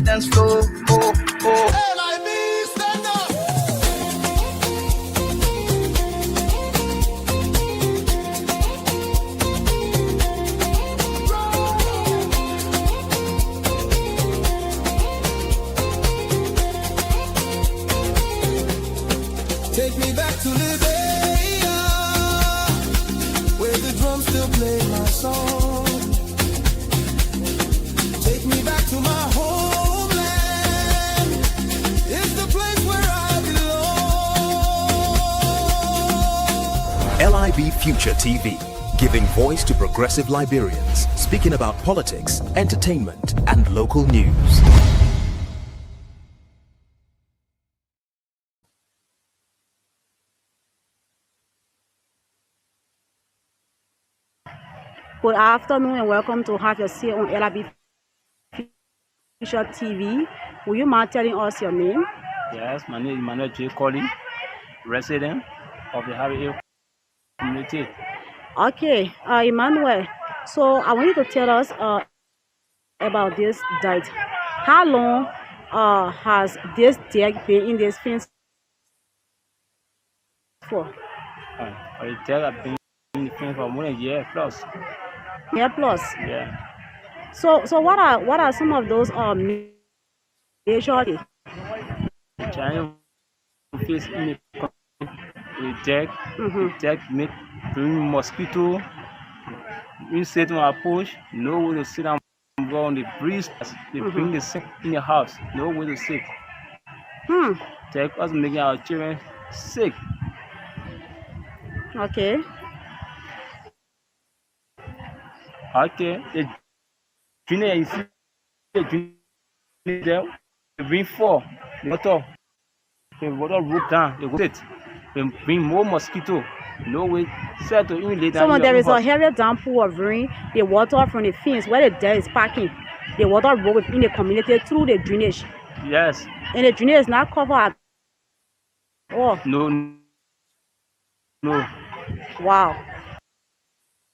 dance floor. Oh, oh. LIB, stand up. Take me back to Liberia, where the drums still play my song. Take me back to my homeland. It's the place where I belong. LIB Future TV, giving voice to progressive Liberians, speaking about politics, entertainment, and local news. Good afternoon and welcome to Have Your Say on LIB Future TV. Will you mind telling us your name? Yes, my name is Emmanuel J. Collin, resident of the Harry Hill community. Okay, Emmanuel. So I want you to tell us about this diet. How long has this deck been in this fence for? The deck have been in the fence for more than a year plus. Year plus. Yeah. So what are some of those major Trying to face in the deck. The deck make bring mosquito. You sit on a push, no way to sit down, go on the breeze. They bring the sick in the house, no way to sit. Deck us making our children sick. Okay. Okay, the junior is the junior there. They bring four. The water rope down. They go sit. They bring more mosquito. No way. Set to even later. So when there is a heavy downpour of rain, the water from the fence where the deck is parking, the water roll within the community through the drainage. Yes. And the drainage is not covered at all. No. Wow.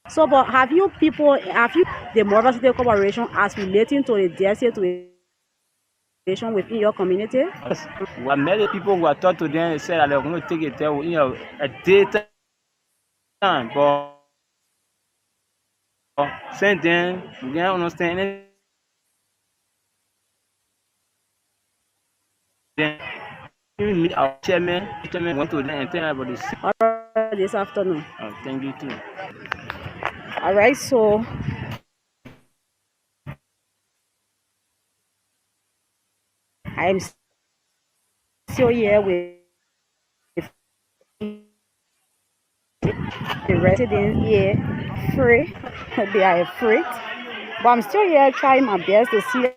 So, but have you the Motor City Corporation as relating to the debt situation within your community? Yes. Well, many people who are taught to them, they said that they're going to take it there, a daytime, but since then, we can't understand it. Then, even me, our chairman went to them and tell them about this. All right, this afternoon. Thank you too. All right, so I'm still here with the residents here, free. They are afraid, but I'm still here trying my best to see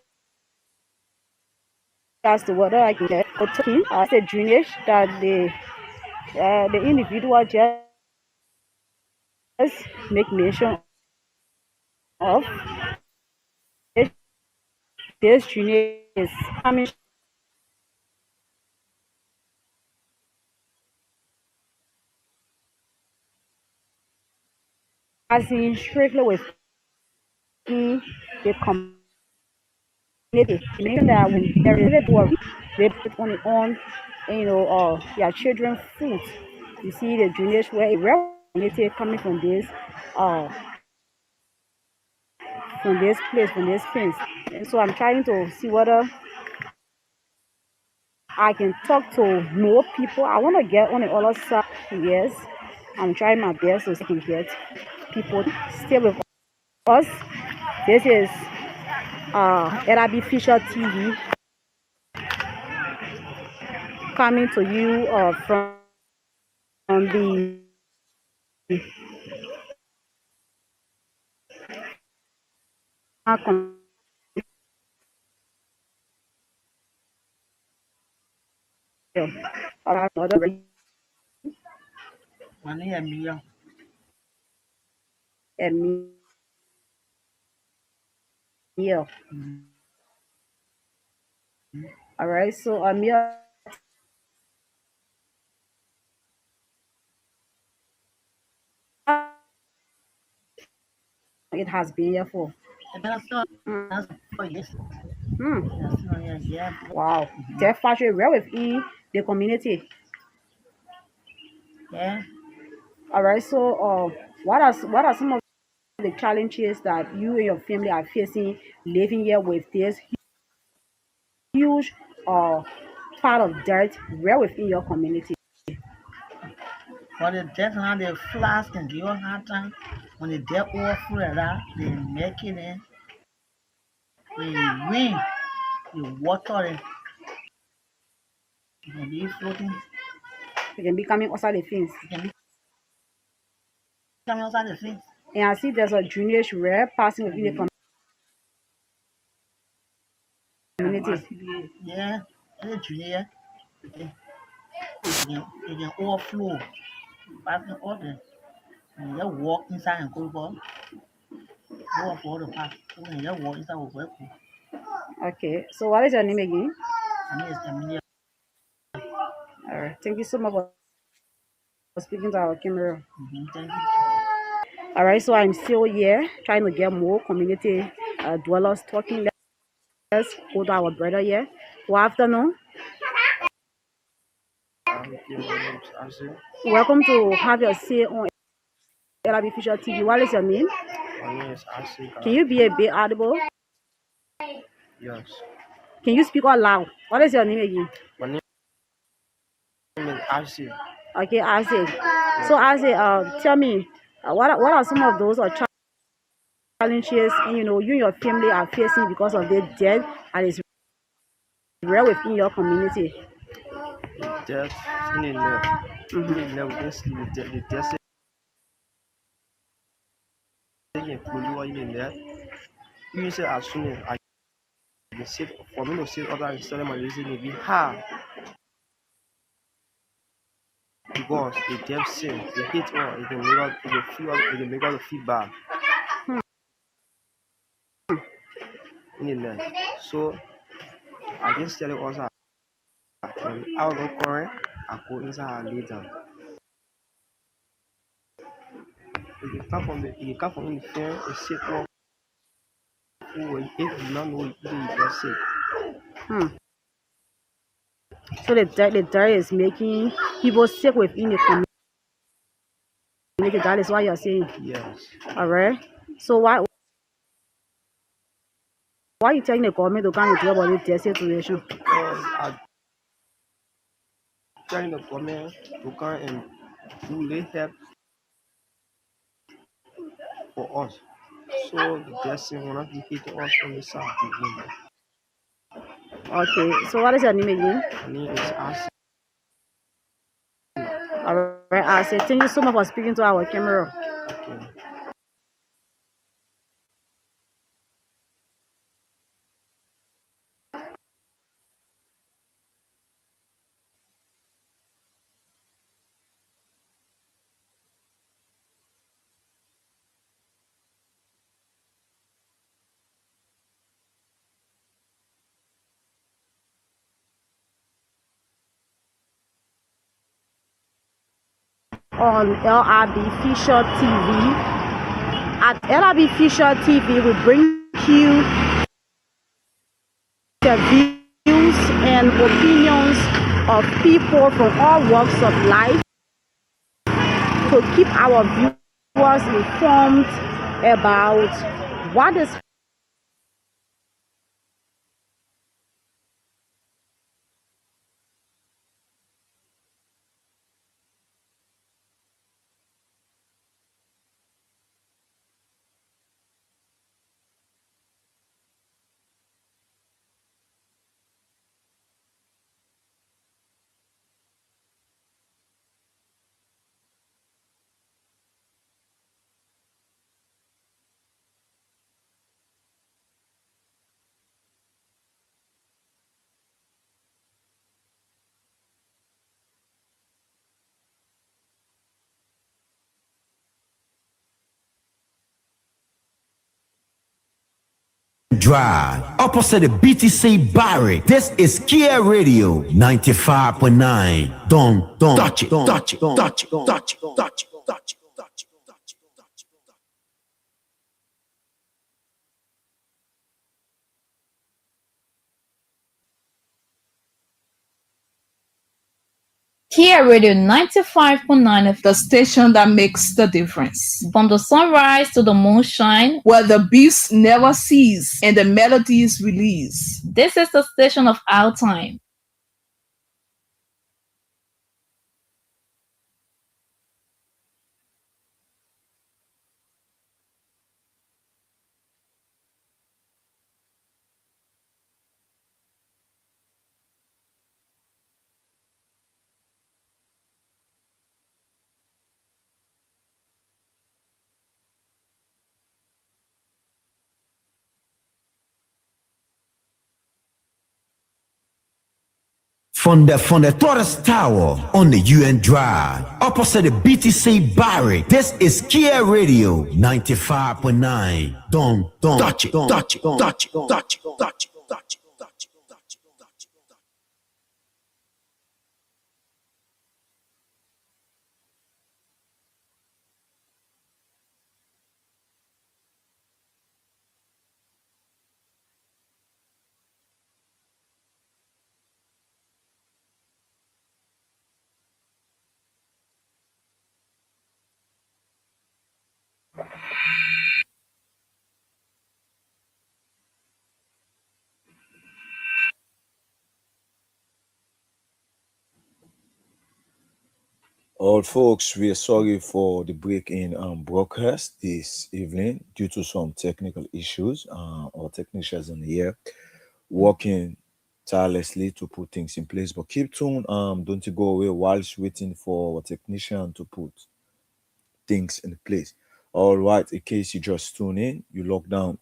as to whether I can get as a drainage that the individual just make mention of. This drainage is coming as in strictly with the community. Meaning that when there is a work, they put on it on, their children food. You see the drainage where a real community coming from this place, from this fence. And so I'm trying to see whether I can talk to more people. I want to get on the other side. Yes, I'm trying my best to get people stay with us. This is LIB Future TV coming to you from the yeah. All right, so yeah. It has been here for 4 years. Hmm. Yeah, so yeah. Wow. Their factory well within the community. Yeah. All right. So, what are some of the challenges that you and your family are facing living here with this huge part of dirt well within your community? But the death now the floods can give us hard time. When the death overflow like that, they make it in. When it rain, the water it can be floating. It can be coming outside the fence. It can be coming outside the fence. And I see there's a drainage rail passing within the community. Yeah, it's junior. It can overflow. Passing all the and you walk inside and go for overflow the park. So when you walk inside will work. Okay. So, what is your name again? I mean it's Emilia. All right. Thank you so much for speaking to our camera. Thank you. All right. So, I'm still here trying to get more community dwellers talking. Let's go to our brother here. Good afternoon. Welcome to have your say on LIB Future TV. What is your name? My name is Asik. Can you be a bit audible? Yes. Can you speak out loud? What is your name again? My name is Asik. Okay, Isaac. So, Isaac, tell me, what are some of those challenges you and your family are facing because of the death and it's real within your community? Death in the net. In the net, we can sleep with the death. In the net. You say as soon as I can sit for me to sit other instead of my reason it be hard because the death sin, the hate on, it can make us, it can feel, it can make us feel bad in the net. So I just tell you also, when I will go current, I go inside and lay down. It can come from the fear, the sick one who if you not know it, you get sick. Hmm. So, the dirt is making people sick within the community. That is what you're saying. Yes. All right. So, why are you telling the government to come and do about this situation? I trying the government to come and do the help for us. So the blessing will not be hitting us from the south again. Okay. So, what is your name again? My name is Asi. All right. I say thank you so much for speaking to our camera. Okay. On LIB Future TV. At LIB Future TV, we bring you the views and opinions of people from all walks of life to keep our viewers informed about what is Drive opposite the BTC Barrick. This is Kia Radio 95.9. Don't touch it, touch it, touch it, touch it, touch it, touch it. Here Radio 95.9 FM, the station that makes the difference. from the sunrise to the moonshine. Where the beats never cease and the melodies release. This is the station of our time. From the Torres Tower on the UN Drive, opposite the BTC Barrack, this is Kia Radio 95.9. Don't touch it, touch it, touch it, touch it, touch it, touch it. All folks, we are sorry for the break in broadcast this evening due to some technical issues. Our technicians in the air working tirelessly to put things in place. But keep tuned. Don't you go away whilst waiting for our technician to put things in place. All right, in case you just tune in, you log down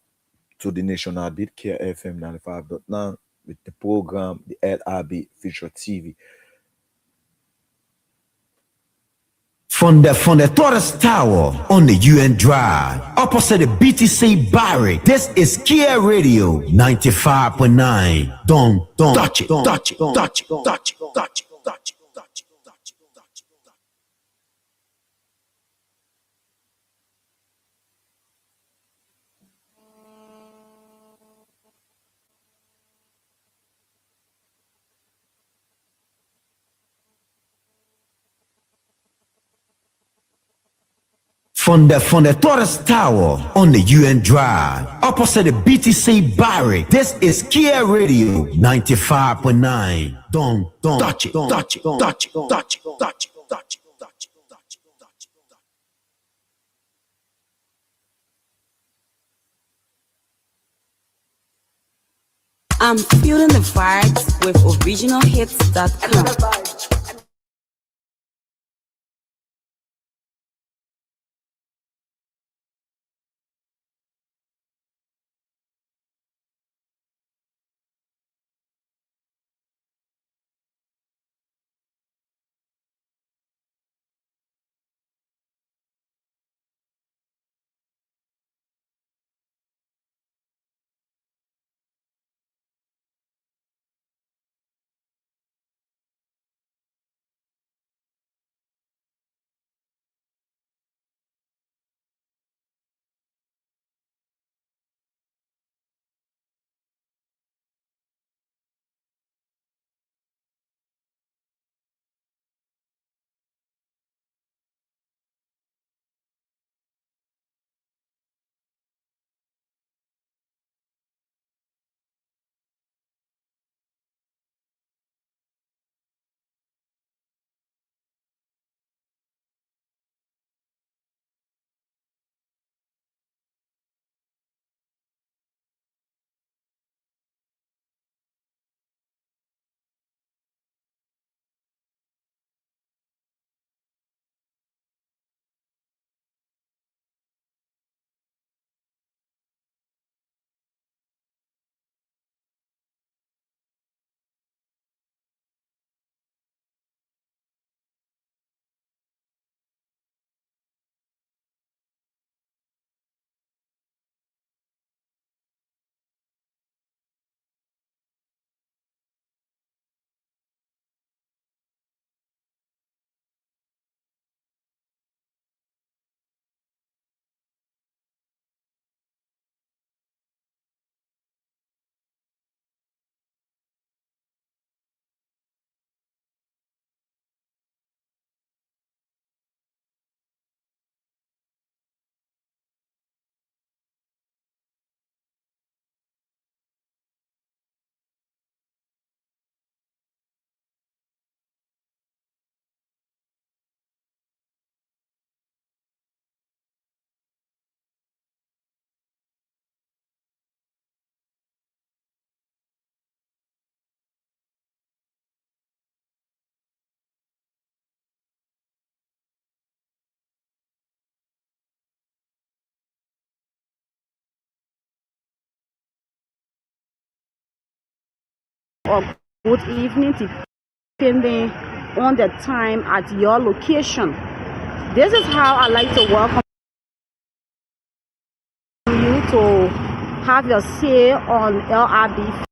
to the national beat KFM 95.9 with the program, the LIB Future TV. From the Torres Tower on the UN Drive, opposite the BTC Barrack, this is Kia Radio 95.9. Don't touch it, touch it, touch it, touch it, touch it, touch it. From the Torres Tower on the UN Drive, opposite the BTC Barrack, this is Kia Radio 95.9. Don't touch it, touch it, touch it, touch it, touch it, touch it. I'm feeling the vibes with originalhits.com. or good evening, depending on the time at your location. This is how I like to welcome you to have your say on LIB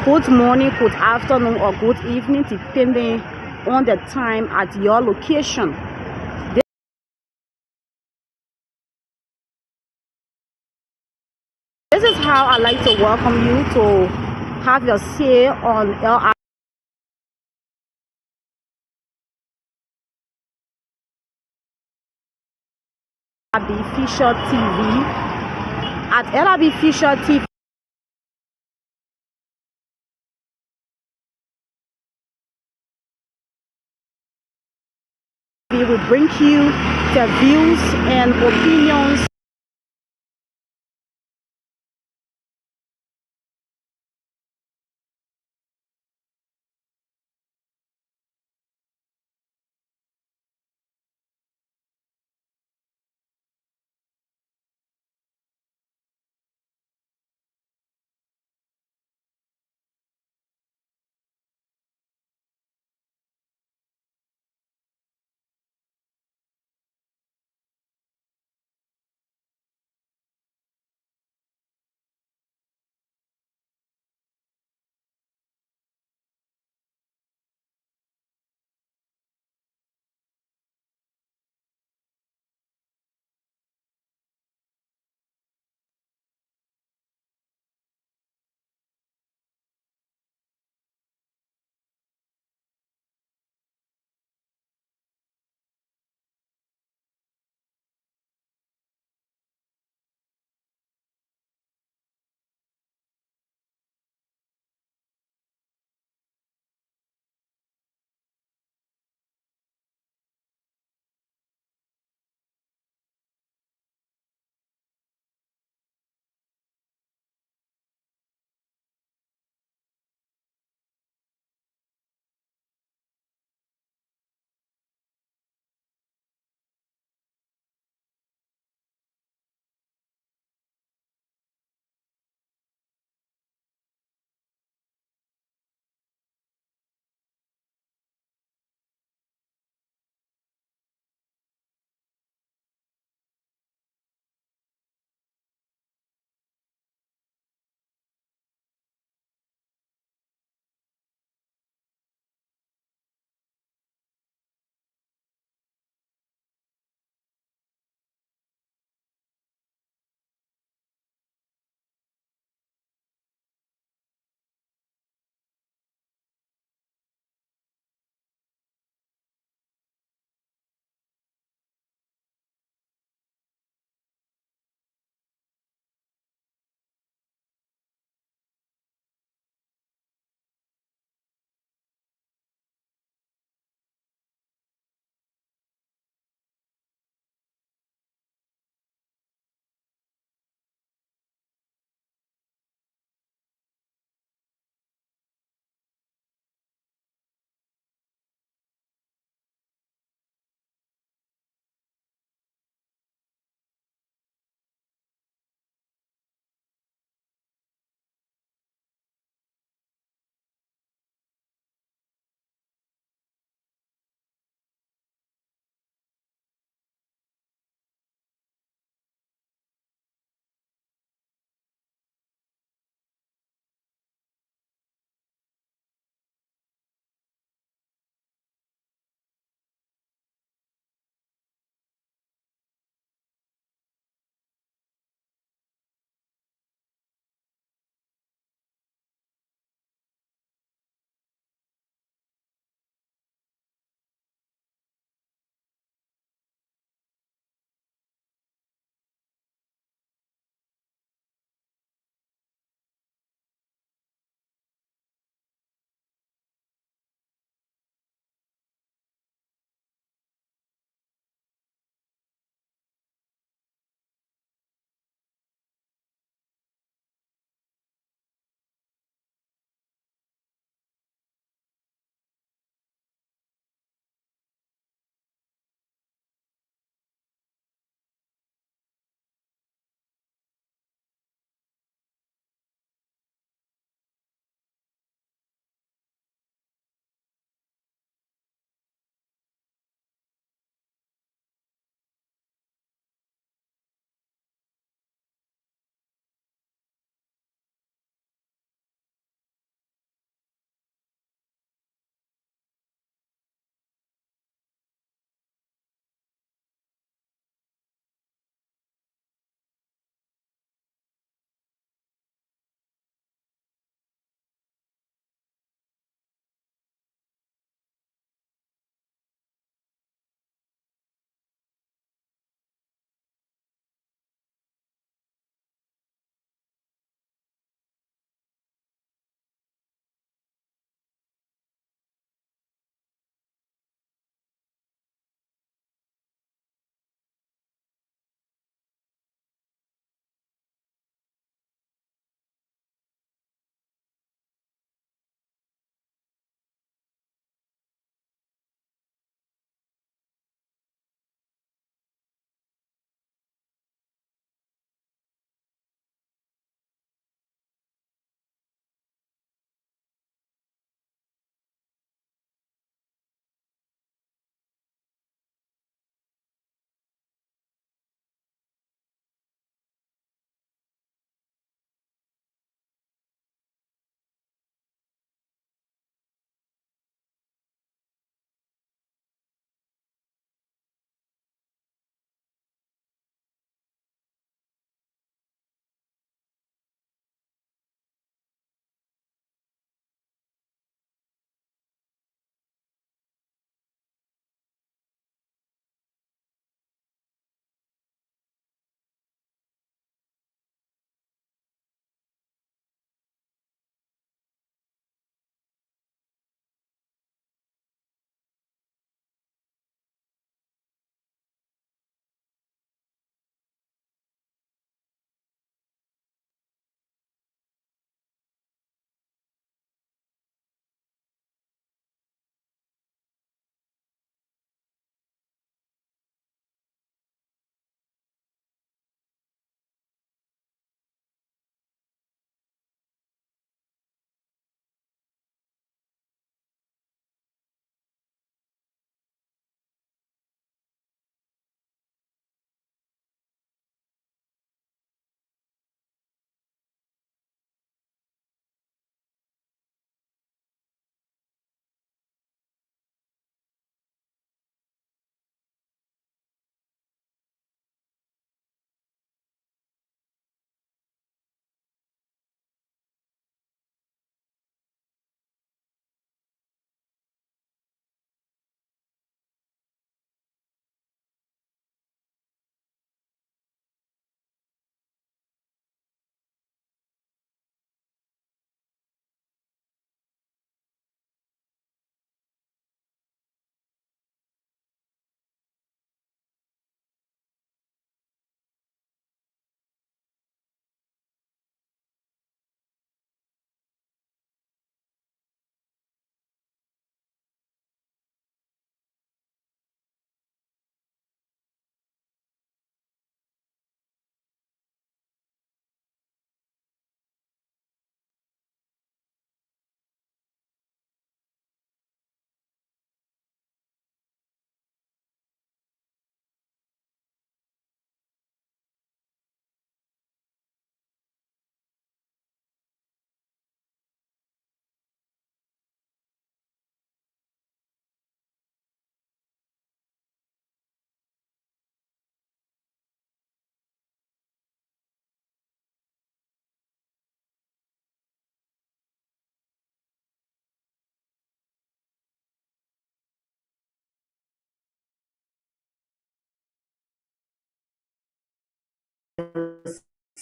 good morning, good afternoon, or good evening, depending on the time at your location. This is how I like to welcome you to have your say on LIB LIB Future TV. At LIB Future TV, we will bring you the views and opinions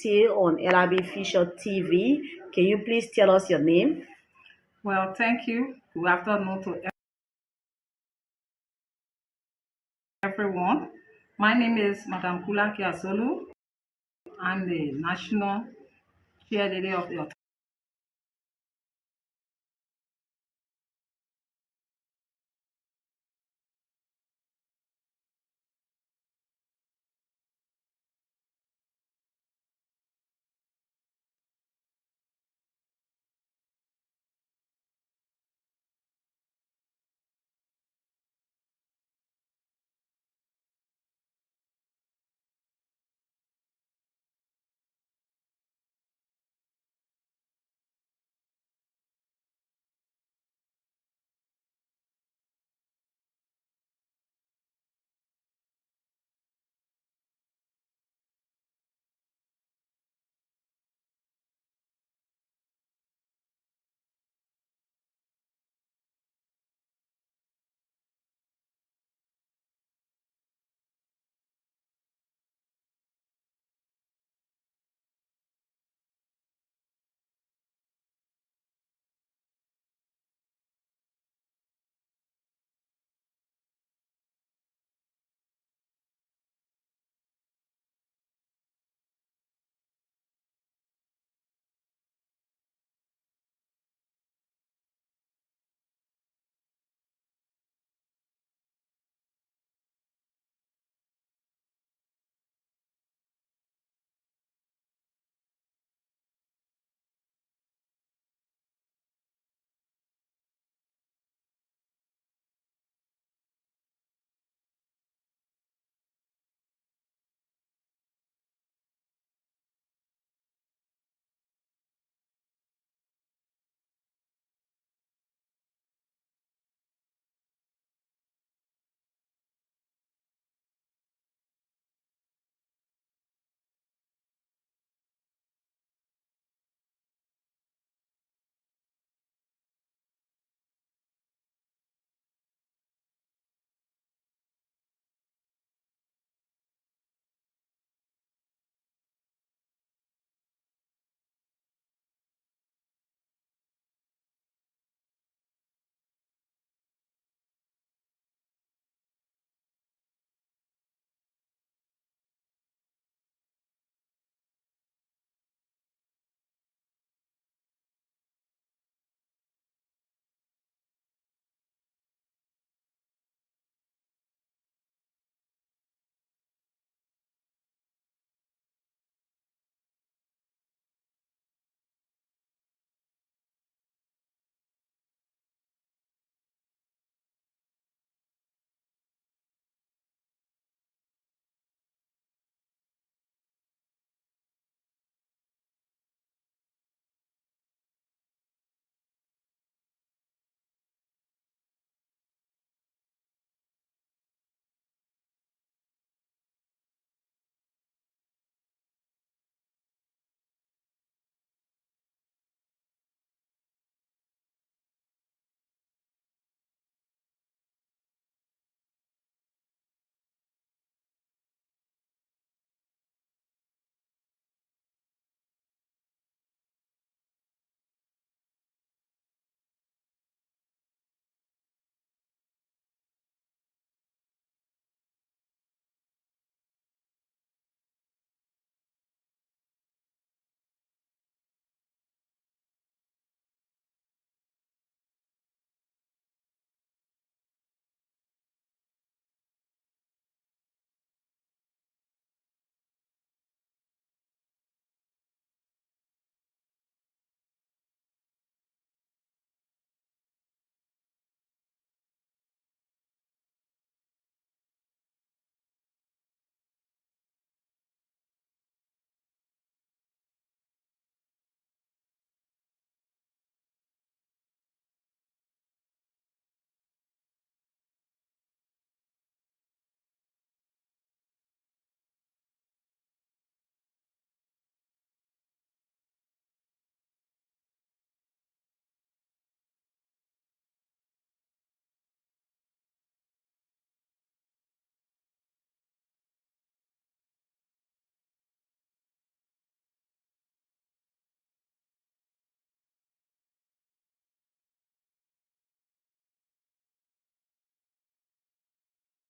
say on LIB Future TV. Can you please tell us your name? Well, thank you. Good afternoon to everyone. My name is Madam Kula Kiasolu. I'm the national chairlady of the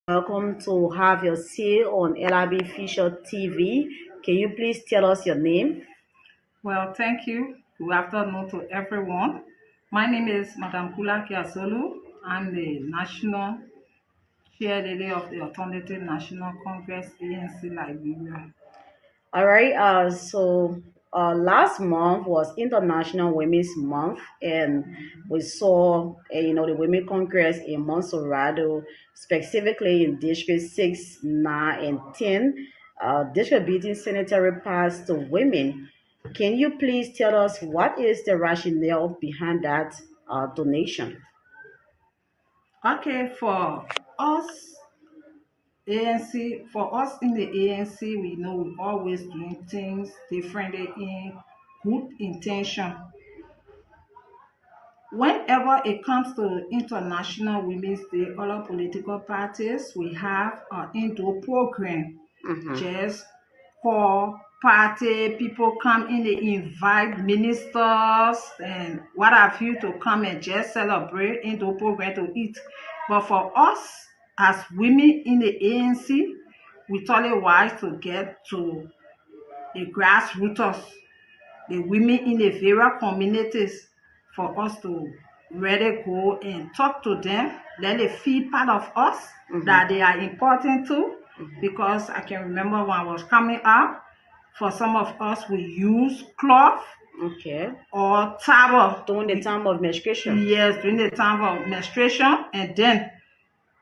Welcome to have your say on LIB Future TV. Can you please tell us your name? Well, thank you. Good afternoon to everyone. My name is Madam Kula Kiasolu. I'm the National Chairlady of the Alternative National Congress, ANC Liberia. All right. Last month was International Women's Month, and we saw, the Women Congress in Monserrado, specifically in District 6, 9, and 10, distributing sanitary pads to women. Can you please tell us what is the rationale behind that donation? Okay, for us ANC, for us in the ANC, we know we always doing things differently in good intention. Whenever it comes to International Women's Day, all political parties, we have an indoor program. Just for party, people come in, they invite ministers and what have you to come and just celebrate indoor program to eat. But for us as women in the ANC, we thought it wise to get to the grassroots, the women in the various communities, for us to really go and talk to them, let they feel part of us, that they are important too. Because I can remember when I was coming up, for some of us, we use cloth or towel. During the time of menstruation? Yes, during the time of menstruation, and then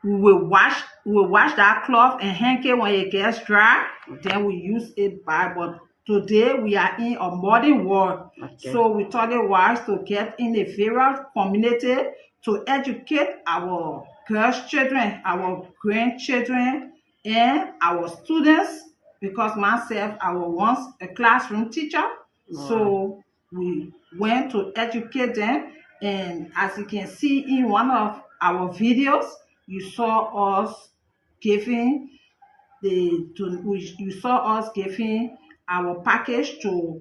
we will wash that cloth and hang it when it gets dry. Then we use it back. But today we are in a modern world, so we thought it wise to get in the various community to educate our girls' children, our grandchildren, and our students. Because myself, I was once a classroom teacher, so we went to educate them. And as you can see in one of our videos, you saw us giving you saw us giving our package to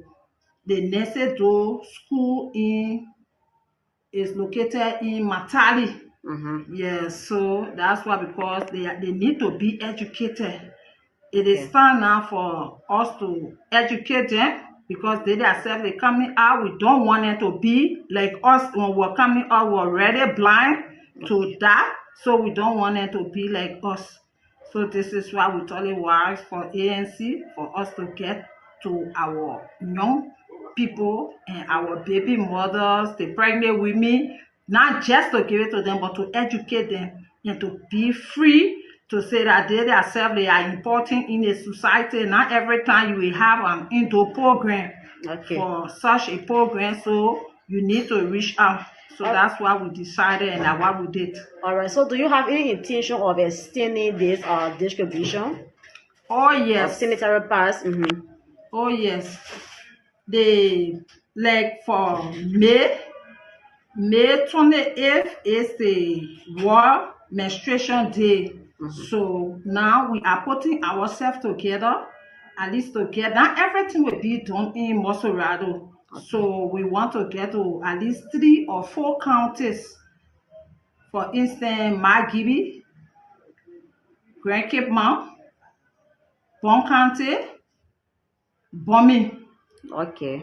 the Nesedo school is located in Matali. Yes, so that's why, because they need to be educated. It is time now for us to educate them, because they themselves, they coming out. We don't want them to be like us when we're coming out. We're already blind to that, so we don't want them to be like us. So this is why we thought it wise for ANC for us to get to our young people and our baby mothers, the pregnant women, not just to give it to them, but to educate them and to be free to say that they themselves, they are important in the society. Not every time you will have an indoor program for such a program, so you need to reach out. So that's why we decided, and that's what we did. All right. So do you have any intention of extending this distribution? Oh yes. Of sanitary pads? Oh yes. Like for May 28th is the World Menstruation Day. So now we are putting ourselves together, at least together. Not everything will be done in Monserrado. So we want to get to at least 3 or 4 counties. For instance, Magibi, Grand Cape Mount, Bon County, Bombing.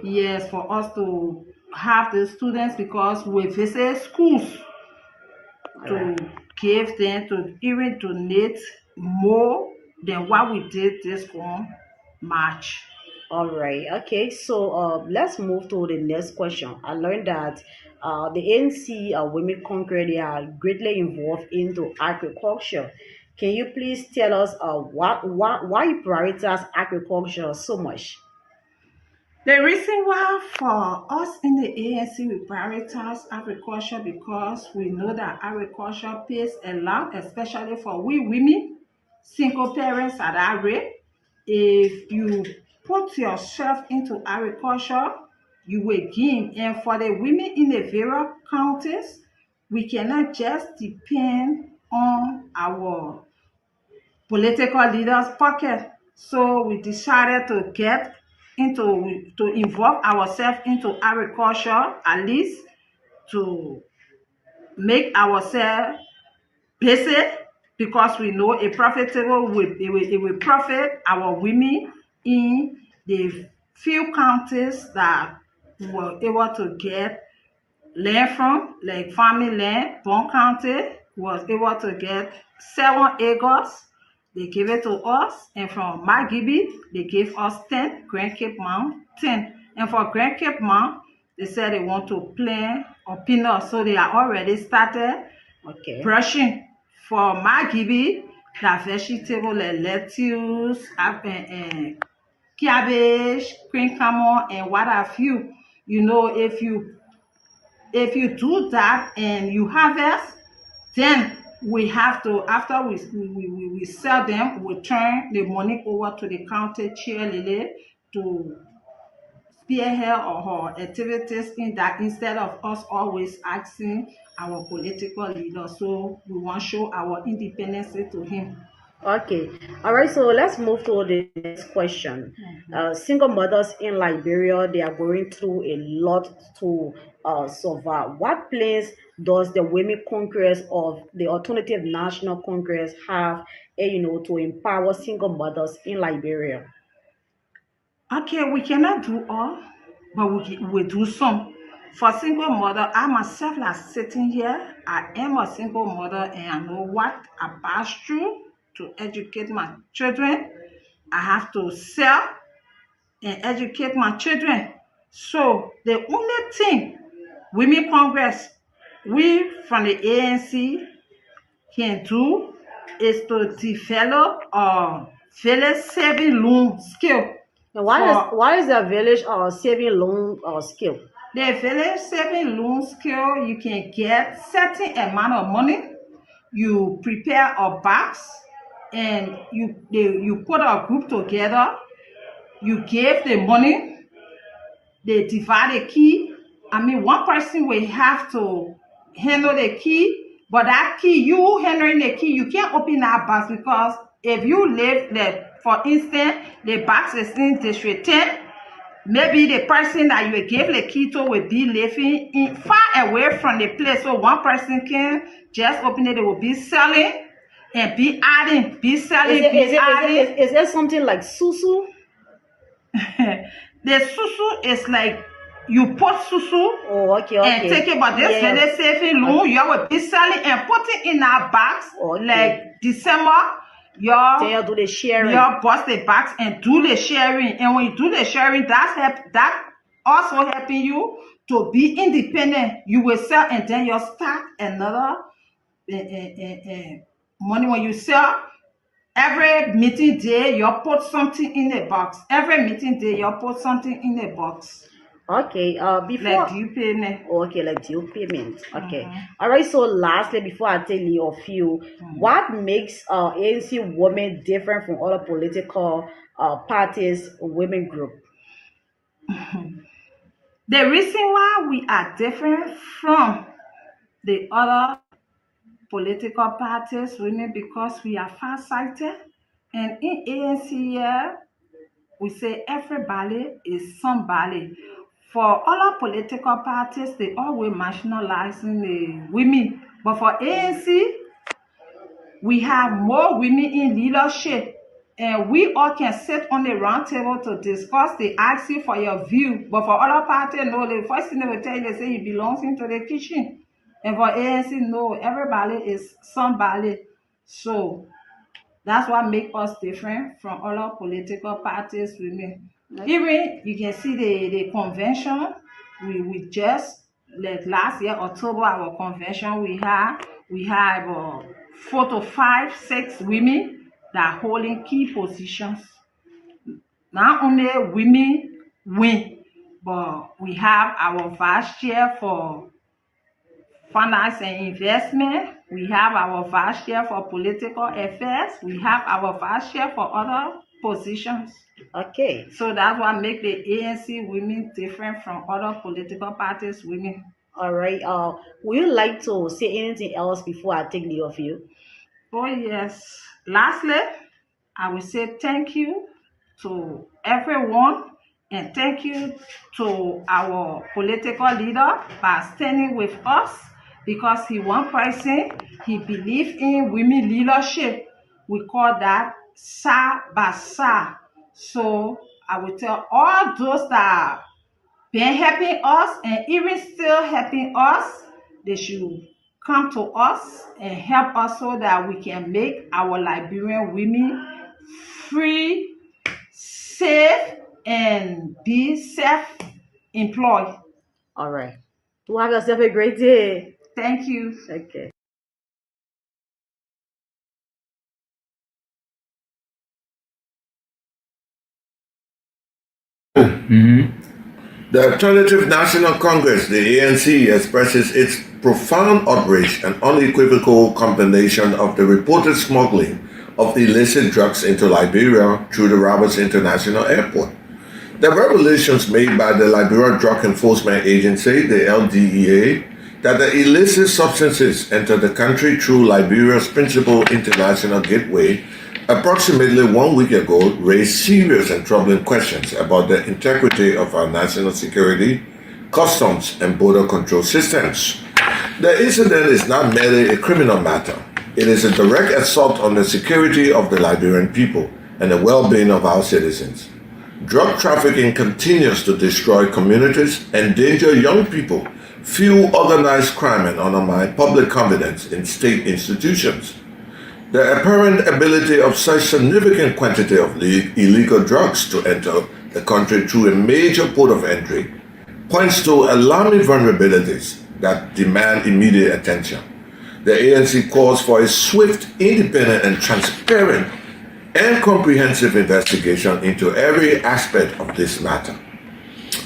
Yes, for us to have the students, because we visit schools to give them, to even donate more than what we did this one March. All right. Okay. So let's move to the next question. I learned that the ANC Women Congress, they are greatly involved into agriculture. Can you please tell us why you prioritize agriculture so much? The reason why for us in the ANC we prioritize agriculture, because we know that agriculture pays a lot, especially for we women, single parents at that rate. If you put yourself into agriculture, you will gain. And for the women in the various counties, we cannot just depend on our political leaders' pocket. So we decided to get to involve ourselves into agriculture, at least to make ourselves busy because we know a profitable it will profit our women in the few counties that we were able to get land from, like farming land. Bond County was able to get 7 acres. They gave it to us, and from Magibi, they gave us 10, Grand Cape Mount 10. And for Grand Cape Mount, they said they want to plant a peanut, so they are already started brushing. For Magibi, that vegetable like lettuce, and cabbage, cream camel, and what have you. You know, if you do that and you harvest, then we have to, after we sell them, we turn the money over to the county chair lady to spearhead or her activities in that, instead of us always asking our political leader. So we want to show our independence to him. Okay, all right, so let's move to the next question. Single mothers in Liberia, they are going through a lot to survive. What plans does the Women Congress of the Alternative National Congress have, to empower single mothers in Liberia? Okay, we cannot do all, but we do some. For single mother, I myself, like sitting here, I am a single mother and I know what I pass through to educate my children. I have to sell and educate my children. So the only thing Women Congress, we from the ANC can do is to develop a village saving loan skill. And why is the village saving loan skill? The village saving loan skill, you can get certain amount of money. You prepare a box and you put a group together. You give the money. They divide the key. I mean, one person will have to handle the key, but that key, you handling the key, you can't open that box, because if you live there, for instance, the box is in District 10, maybe the person that you give the key to will be living far away from the place, so one person can just open it. They will be selling and be adding, be selling, adding. Is there something like susu? The susu is like you put susu and take it, but this village saving loan, you will be selling and put it in that box. Like December, you do the sharing. You bust the box and do the sharing, and when you do the sharing, that also helping you to be independent. You will sell and then you start another money. When you sell, every meeting day, you put something in the box. Every meeting day, you put something in the box. Okay, before... Like due payment. Okay, like due payment. Okay. All right, so lastly, before I tell you a few, what makes ANC women different from other political parties, women group? The reason why we are different from the other political parties, women, because we are far-sighted. And in ANC here, we say everybody is somebody. For other political parties, they always marginalizing the women. But for ANC, we have more women in leadership. And we all can sit on the round table to discuss. They ask you for your view. But for other parties, no, the first thing they will tell you, they say you belong into the kitchen. And for ANC, no, everybody is somebody. So that's what makes us different from other political parties, women. Even you can see the convention, we just, like last year, October, our convention, we have 4 to 5, 6 women that are holding key positions. Not only women win, but we have our vice chair for finance and investment. We have our vice chair for political affairs. We have our vice chair for other positions. Okay. So that's what makes the ANC women different from other political parties women. All right. Would you like to say anything else before I take leave of you? Oh yes. Lastly, I will say thank you to everyone, and thank you to our political leader by standing with us because he one person, he believe in women leadership. We call that Sabasa. So I will tell all those that been helping us and even still helping us, they should come to us and help us so that we can make our Liberian women free, safe, and be self-employed. All right. You have yourself a great day. Thank you. Okay. The Alternative National Congress, the ANC, expresses its profound outrage and unequivocal condemnation of the reported smuggling of illicit drugs into Liberia through the Roberts International Airport. The revelations made by the Liberia Drug Enforcement Agency, the LDEA, that the illicit substances entered the country through Liberia's principal international gateway approximately 1 week ago raised serious and troubling questions about the integrity of our national security, customs, and border control systems. The incident is not merely a criminal matter. It is a direct assault on the security of the Liberian people and the well-being of our citizens. Drug trafficking continues to destroy communities, endanger young people, fuel organized crime, and undermine public confidence in state institutions. The apparent ability of such significant quantity of illegal drugs to enter the country through a major port of entry points to alarming vulnerabilities that demand immediate attention. The ANC calls for a swift, independent, and transparent and comprehensive investigation into every aspect of this matter.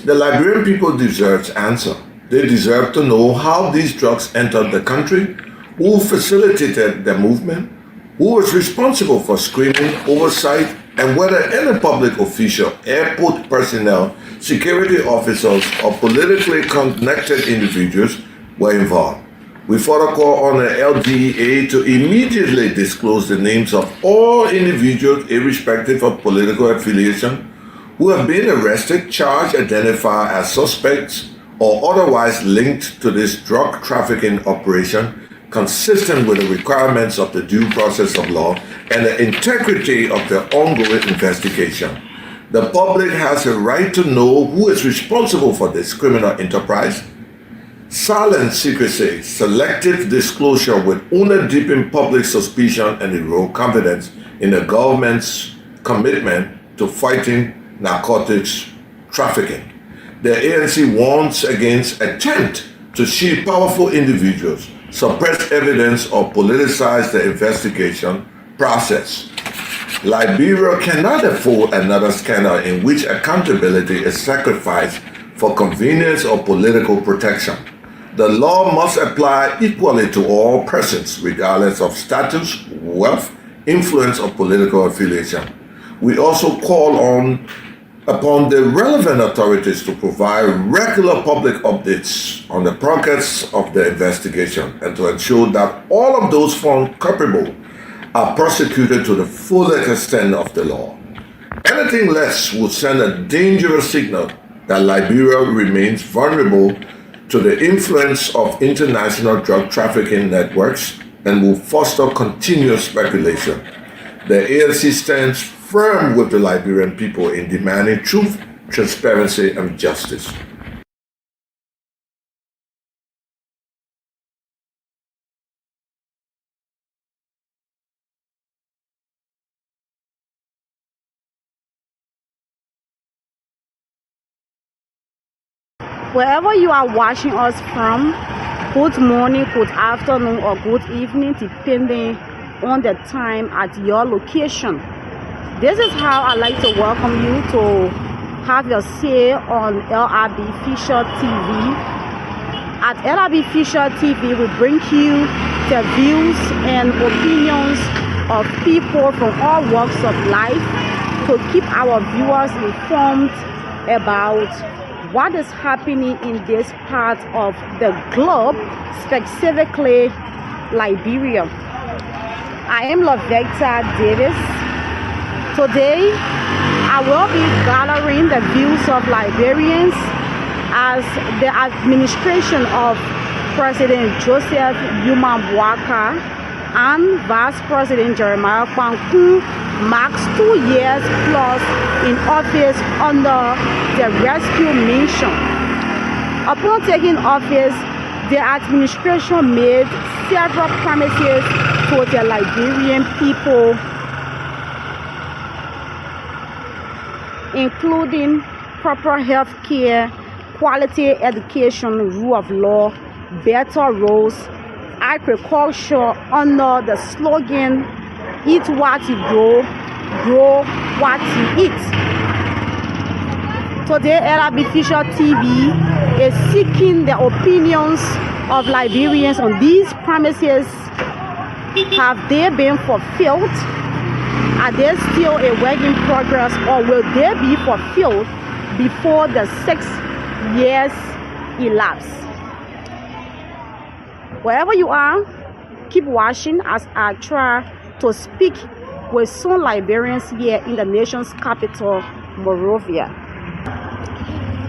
The Liberian people deserve answer. They deserve to know how these drugs entered the country, who facilitated the movement, who was responsible for screening, oversight, and whether any public official, airport personnel, security officers, or politically connected individuals were involved. We further call on the LDEA to immediately disclose the names of all individuals, irrespective of political affiliation, who have been arrested, charged, identified as suspects, or otherwise linked to this drug trafficking operation, consistent with the requirements of the due process of law and the integrity of the ongoing investigation. The public has a right to know who is responsible for this criminal enterprise. Silent secrecy, selective disclosure will only deepen public suspicion and erode confidence in the government's commitment to fighting narcotics trafficking. The ANC warns against attempt to shield powerful individuals, suppress evidence, or politicize the investigation process. Liberia cannot afford another scandal in which accountability is sacrificed for convenience or political protection. The law must apply equally to all persons, regardless of status, wealth, influence, or political affiliation. We also call upon the relevant authorities to provide regular public updates on the progress of the investigation and to ensure that all of those found culpable are prosecuted to the fullest extent of the law. Anything less would send a dangerous signal that Liberia remains vulnerable to the influence of international drug trafficking networks and will foster continuous speculation. The ANC stands firm with the Liberian people in demanding truth, transparency, and justice. Wherever you are watching us from, good morning, good afternoon, or good evening, depending on the time at your location. This is how I like to welcome you to have your say on LIB Future TV. At LIB Future TV, we bring you the views and opinions of people from all walks of life to keep our viewers informed about what is happening in this part of the globe, specifically Liberia. I am Lavecta Davis. Today, I will be gathering the views of Liberians as the administration of President Joseph Yuma Boaka and Vice President Jeremiah Kwankun marks 2 years plus in office under the rescue mission. Upon taking office, the administration made several promises to the Liberian people, including proper health care, quality education, rule of law, better roads, agriculture under the slogan, eat what you grow, grow what you eat. Today, LIB Future TV is seeking the opinions of Liberians on these promises. Have they been fulfilled? Are they still a work in progress, or will they be fulfilled before the 6 years elapse? Wherever you are, keep watching as I try to speak with some Liberians here in the nation's capital, Monrovia.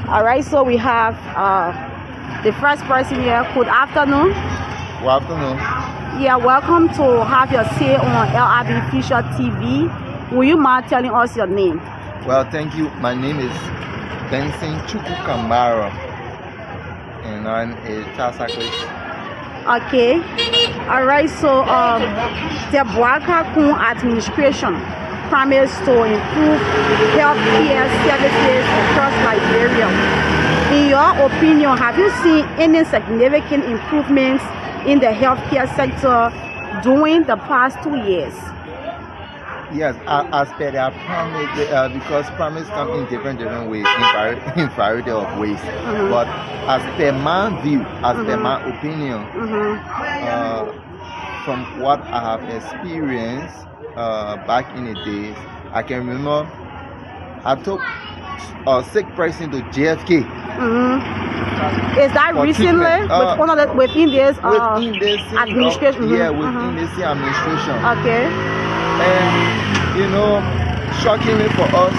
All right, so we have the first person here. Good afternoon. Good afternoon. Yeah, welcome to have your say on LIB Future TV. Will you mind telling us your name? Well, thank you. My name is Benson Chukwukambara, and I'm a child cyclist. Okay. All right, so the Boaka Kun administration promised to improve health care services across Liberia. In your opinion, have you seen any significant improvements in the healthcare sector during the past 2 years? Yes, as per their promise, because promise come in different ways, in variety of ways. But as per my view, as per my opinion, from what I have experienced back in the days, I can remember I took a sick person to JFK. Is that recently within this administration? Yeah, within this administration. Okay. And you know, shockingly for us,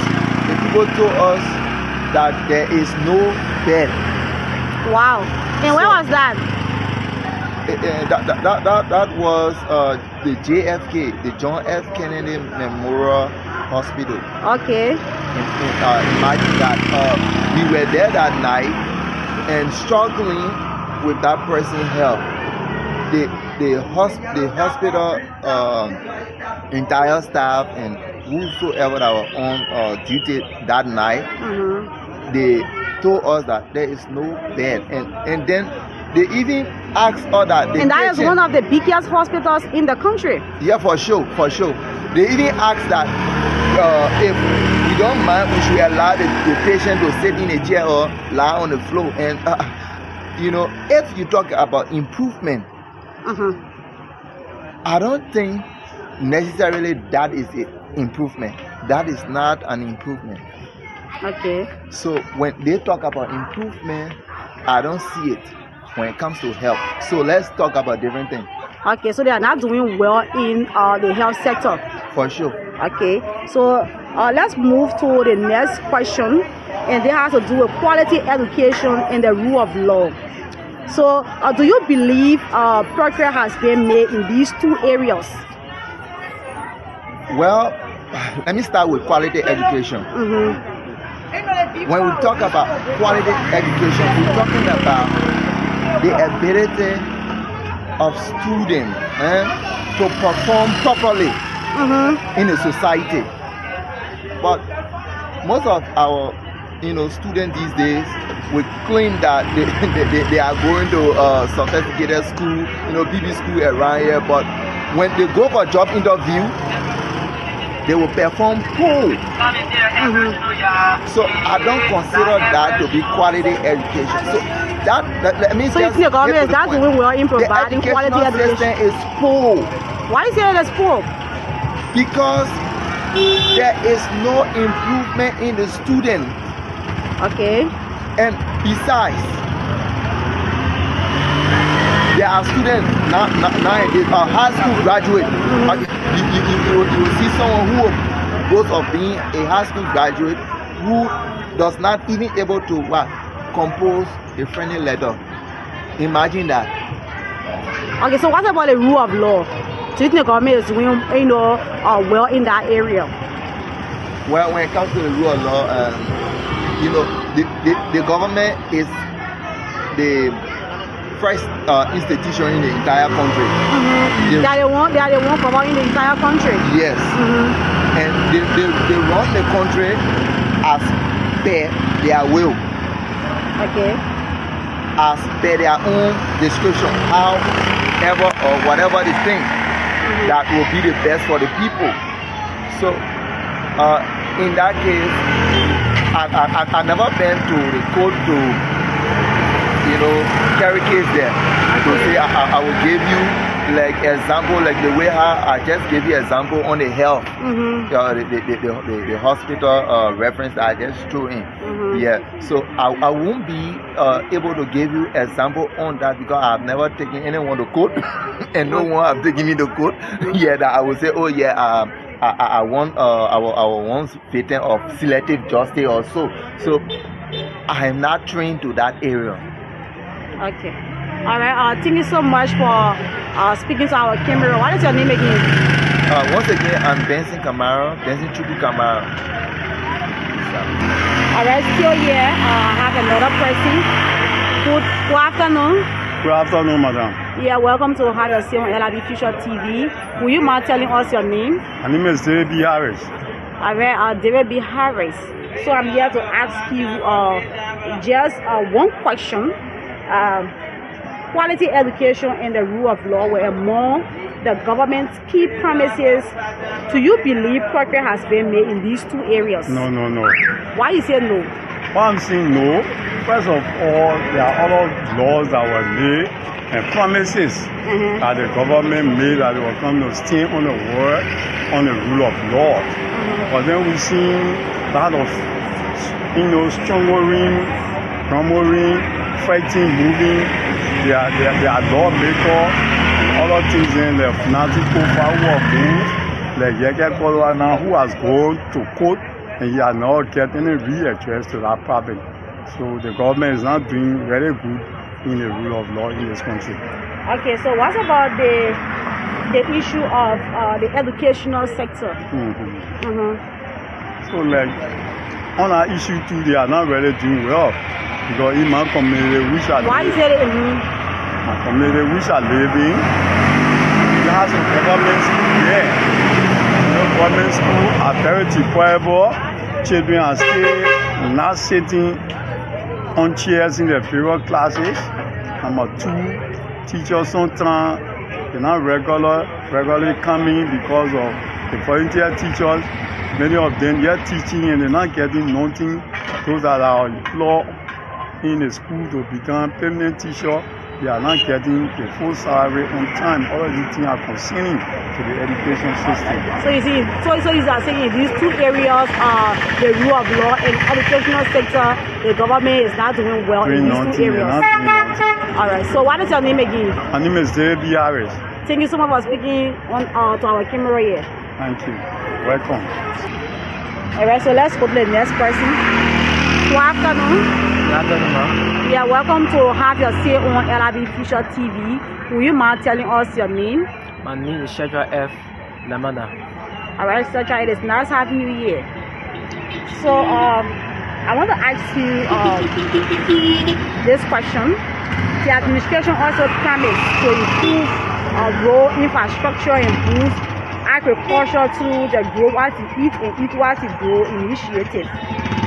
the people told us that there is no bed. Wow. And where was that? That was the JFK, the John F. Kennedy Memorial Hospital. Okay. Imagine that we were there that night and struggling with that person's health. The hospital entire staff and whosoever that were on duty that night, they told us that there is no bed, and then they even asked us that. And that is one of the biggest hospitals in the country. Yeah, for sure. They even asked that if we don't mind, we should allow the patient to sit in a chair or lie on the floor. And you know, if you talk about improvement, I don't think necessarily that is an improvement. That is not an improvement. Okay. So when they talk about improvement, I don't see it when it comes to health. So let's talk about different things. Okay, so they are not doing well in the health sector. For sure. Okay, so let's move to the next question, and that has to do with quality education and the rule of law. So do you believe progress has been made in these two areas? Well, let me start with quality education. When we talk about quality education, we're talking about the ability of students to perform properly in a society. But most of our students these days will claim that they are going to sophisticated school, BB school around here, but when they go for a job interview, they will perform poor. So I don't consider that to be quality education. So that means so you think the government is not doing well in providing quality education? The education system is poor. Why is it poor? Because there is no improvement in the student. Okay. And besides, there are students nowadays, high school graduate. You will see someone who goes of being a high school graduate who does not even able to compose a friendly letter. Imagine that. Okay, so what about the rule of law? Do you think the government is doing, well in that area? Well, when it comes to the rule of law, the government is the first institution in the entire country. They are the one governing the entire country. Yes. And they run the country as per their will. Okay. As per their own description, however or whatever they think that will be the best for the people. So, in that case, I've never been to the court to, carry case there. To say I will give you like example, like the way how I just gave you example on the health, the hospital reference that I just threw in. Yeah, so I won't be able to give you example on that because I've never taken anyone to court, and no one have taken me to court. Yeah, that I will say, oh yeah, I want our once victim of selective justice or so. So I am not trained to that area. Okay. All right. Thank you so much for speaking to our camera. What is your name again? Once again, I'm Benson Chuku Kamara. All right. Still here. I have another person. Good afternoon. Good afternoon, madam. Yeah, welcome to Have Your Say on LIB Future TV. Will you mind telling us your name? My name is David B. Harris. All right, David B. Harris. So I'm here to ask you just one question. Quality education and the rule of law were among the government's key promises. Do you believe progress has been made in these two areas? No. Why you say no? Why I'm saying no, first of all, there are other laws that were made and promises that the government made that they were coming to stand on the word, on the rule of law. But then we see a lot of, strongering, grumbling, fighting, moving. They are lawmaker and other things in the fanatical power of things. Like Yeke Kolwana, who has gone to court and he has not get any real address to that problem. So the government is not doing very good in the rule of law in this country. Okay, so what about the issue of the educational sector? So like on our issue too, they are not really doing well. Because in my community, which are why is it my community which are living, we have some government school there. Government school are very deployable. Children are still not sitting on chairs in the period classes. Number two, teachers sometimes they're not regularly coming because of the volunteer teachers. Many of them they are teaching and they're not getting nothing. Those that are employed in the school to become permanent teacher, they are not getting the full salary on time. All of these things are concerning to the education system. So you see, so you are saying in these two areas, the rule of law and educational sector, the government is not doing well in these two areas. All right. So what is your name again? My name is David B. Harris. Thank you so much for speaking on to our camera here. Thank you. Welcome. All right. So let's go to the next person. Good afternoon. Yeah, welcome to Have Your Say on LIB Future TV. Will you mind telling us your name? My name is Shedra F. Lamada. Alright, Shedra, it is nice having you here. So, I want to ask you this question. The administration also promised to improve road infrastructure and boost agriculture through the Grow What to Eat and Eat What to Grow initiative.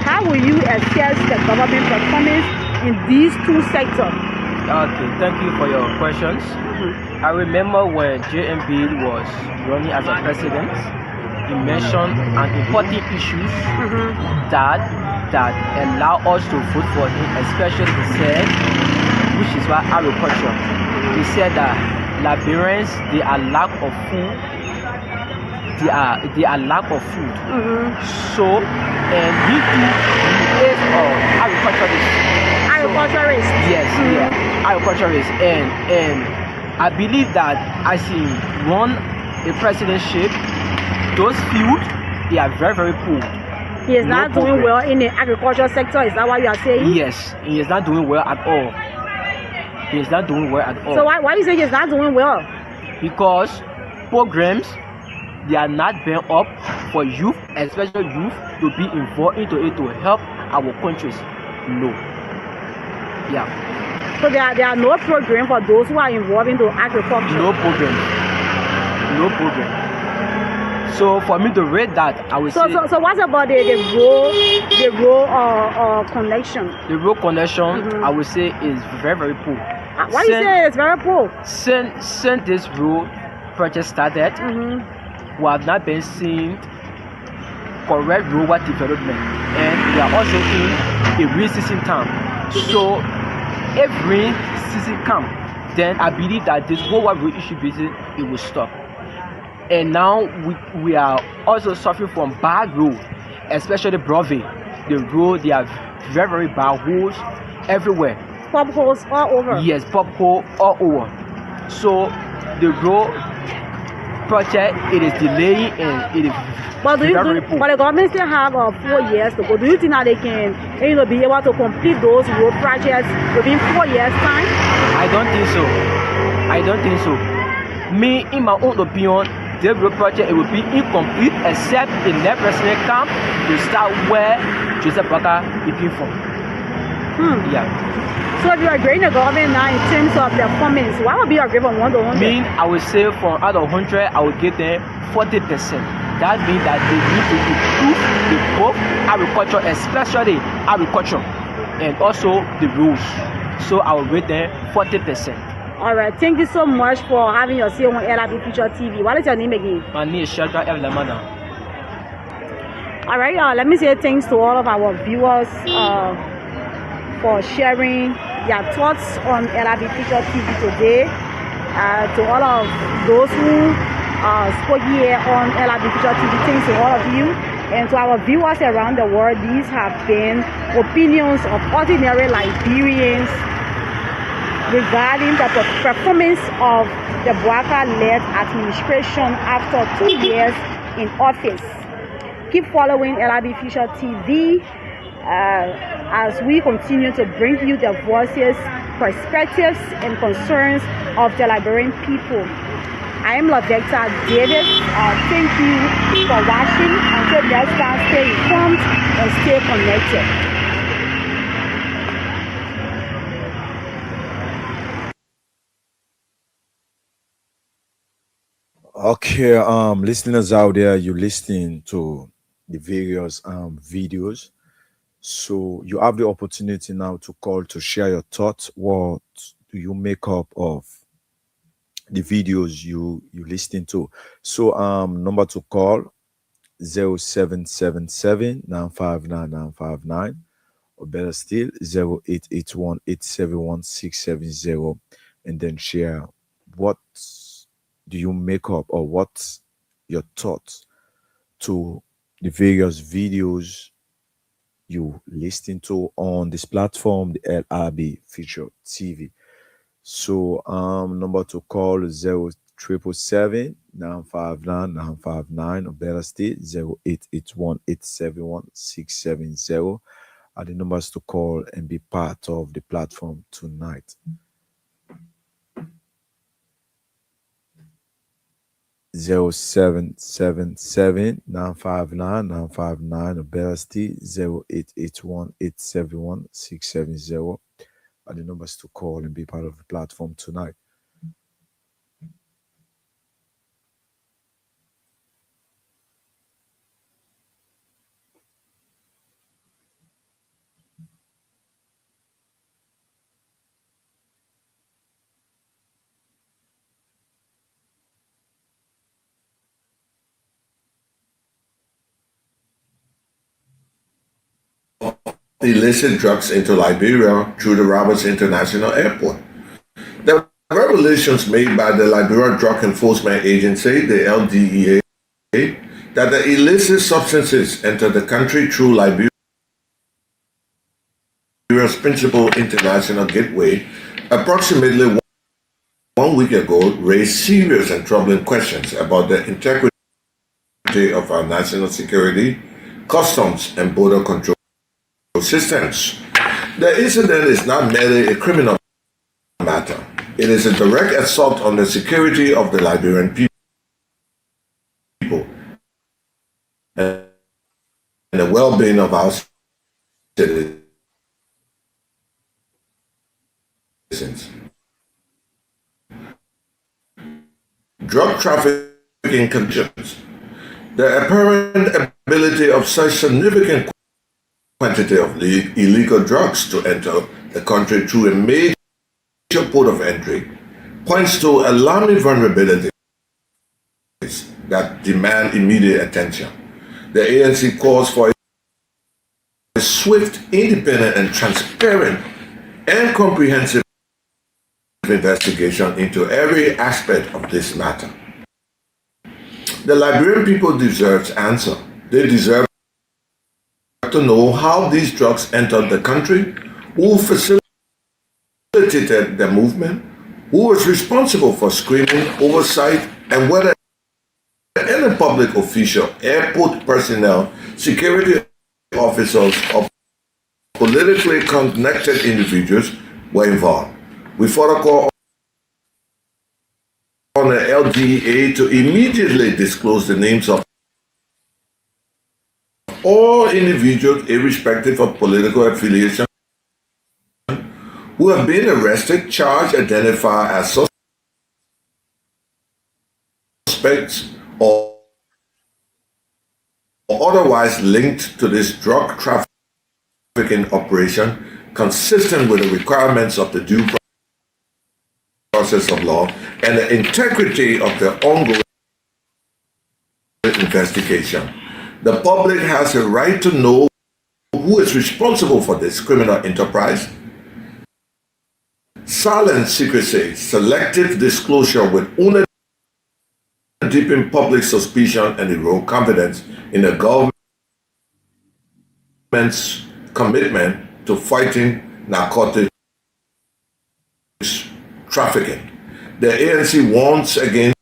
How will you assess the government performance in these two sectors? Okay, thank you for your questions. I remember when JMB was running as a president, he mentioned an important issue that allow us to vote for him, especially he said, which is why agriculture. He said that Liberians, they are lack of food. They are lack of food. So, and we do place of agriculturists. Agriculturists. Yes, agriculturists. And I believe that as he run a presidency, those fields they are very, very poor. He is not doing well in the agriculture sector. Is that what you are saying? Yes, he is not doing well at all. It's not doing well at all. So why you say it's not doing well? Because programs, they are not being up for youth, especially youth, to be involved into it to help our countries. No. Yeah. So there are no program for those who are involved into agriculture. No program. No program. So for me to rate that, I would say. So what's about the road connection? The road connection, I would say, is very, very poor. Why do you say it's very poor? Since this road project started, we have not been seeing correct road development, and we are also in a rain season time. So if rain season comes, then I believe that this whole road issue business, it will stop. And now we are also suffering from bad road, especially Broadway. The road, they are very, very bad holes everywhere. Pop holes all over. Yes, pop hole all over. So the road project, it is delaying and it is but the government still have 4 years to go. Do you think that they can be able to complete those road projects within 4 years time? I don't think so. I don't think so. Me, in my own opinion, the road project, it will be incomplete except in that president camp to start where Joseph Baka came from. Yeah. So if you are grading the government now in terms of performance, what would be your grade from 1 to 100? Me, I would say from out of 100, I would give them 40%. That means that they need to improve the both agriculture, especially agriculture, and also the rules. So I will rate them 40%. Alright, thank you so much for having your say on LIB Future TV. What is your name again? My name is Sheltra F. Lamana. Alright, let me say thanks to all of our viewers for sharing their thoughts on LIB Future TV today. To all of those who spoke here on LIB Future TV, thanks to all of you. And to our viewers around the world, these have been opinions of ordinary Liberians regarding the performance of the Bouaka-led administration after 2 years in office. Keep following LIB Future TV as we continue to bring you the voices, perspectives, and concerns of the Liberian people. I am Lavecta David. Thank you for watching. Until next time, stay informed and stay connected. Okay, listeners out there, you're listening to the various videos. So you have the opportunity now to call to share your thoughts. What do you make up of the videos you listening to? So number to call 0777 959 959, or better still 0881 871 670, and then share what do you make up or what's your thoughts to the various videos you listening to on this platform, the LIB Future TV. So number to call is 0777 959 959, or better still 0881 871 670 are the numbers to call and be part of the platform tonight. 0777 959 959, or better still 0881 871 670 are the numbers to call and be part of the platform tonight. Illicit drugs into Liberia through the Roberts International Airport. There were revelations made by the Liberia Drug Enforcement Agency, the LDEA, that the illicit substances entered the country through Liberia's principal international gateway approximately 1 week ago raised serious and troubling questions about the integrity of our national security, customs, and border control systems. The incident is not merely a criminal matter. It is a direct assault on the security of the Liberian people and the well-being of our citizens. Drug trafficking conditions. The apparent ability of such significant quantity of illegal drugs to enter the country through a major port of entry points to alarming vulnerabilities that demand immediate attention. The ANC calls for a swift, independent, and transparent and comprehensive investigation into every aspect of this matter. The Liberian people deserve answer. They deserve to know how these drugs entered the country, who facilitated the movement, who was responsible for screening, oversight, and whether any public official, airport personnel, security officers, or politically connected individuals were involved. We further call on the LGA to immediately disclose the names of all individuals, irrespective of political affiliation, who have been arrested, charged, identified as suspects, or otherwise linked to this drug trafficking operation, consistent with the requirements of the due process of law and the integrity of the ongoing investigation. The public has a right to know who is responsible for this criminal enterprise. Silent secrecy, selective disclosure will only deepen public suspicion and erode confidence in the government's commitment to fighting narcotics trafficking. The ANC warns against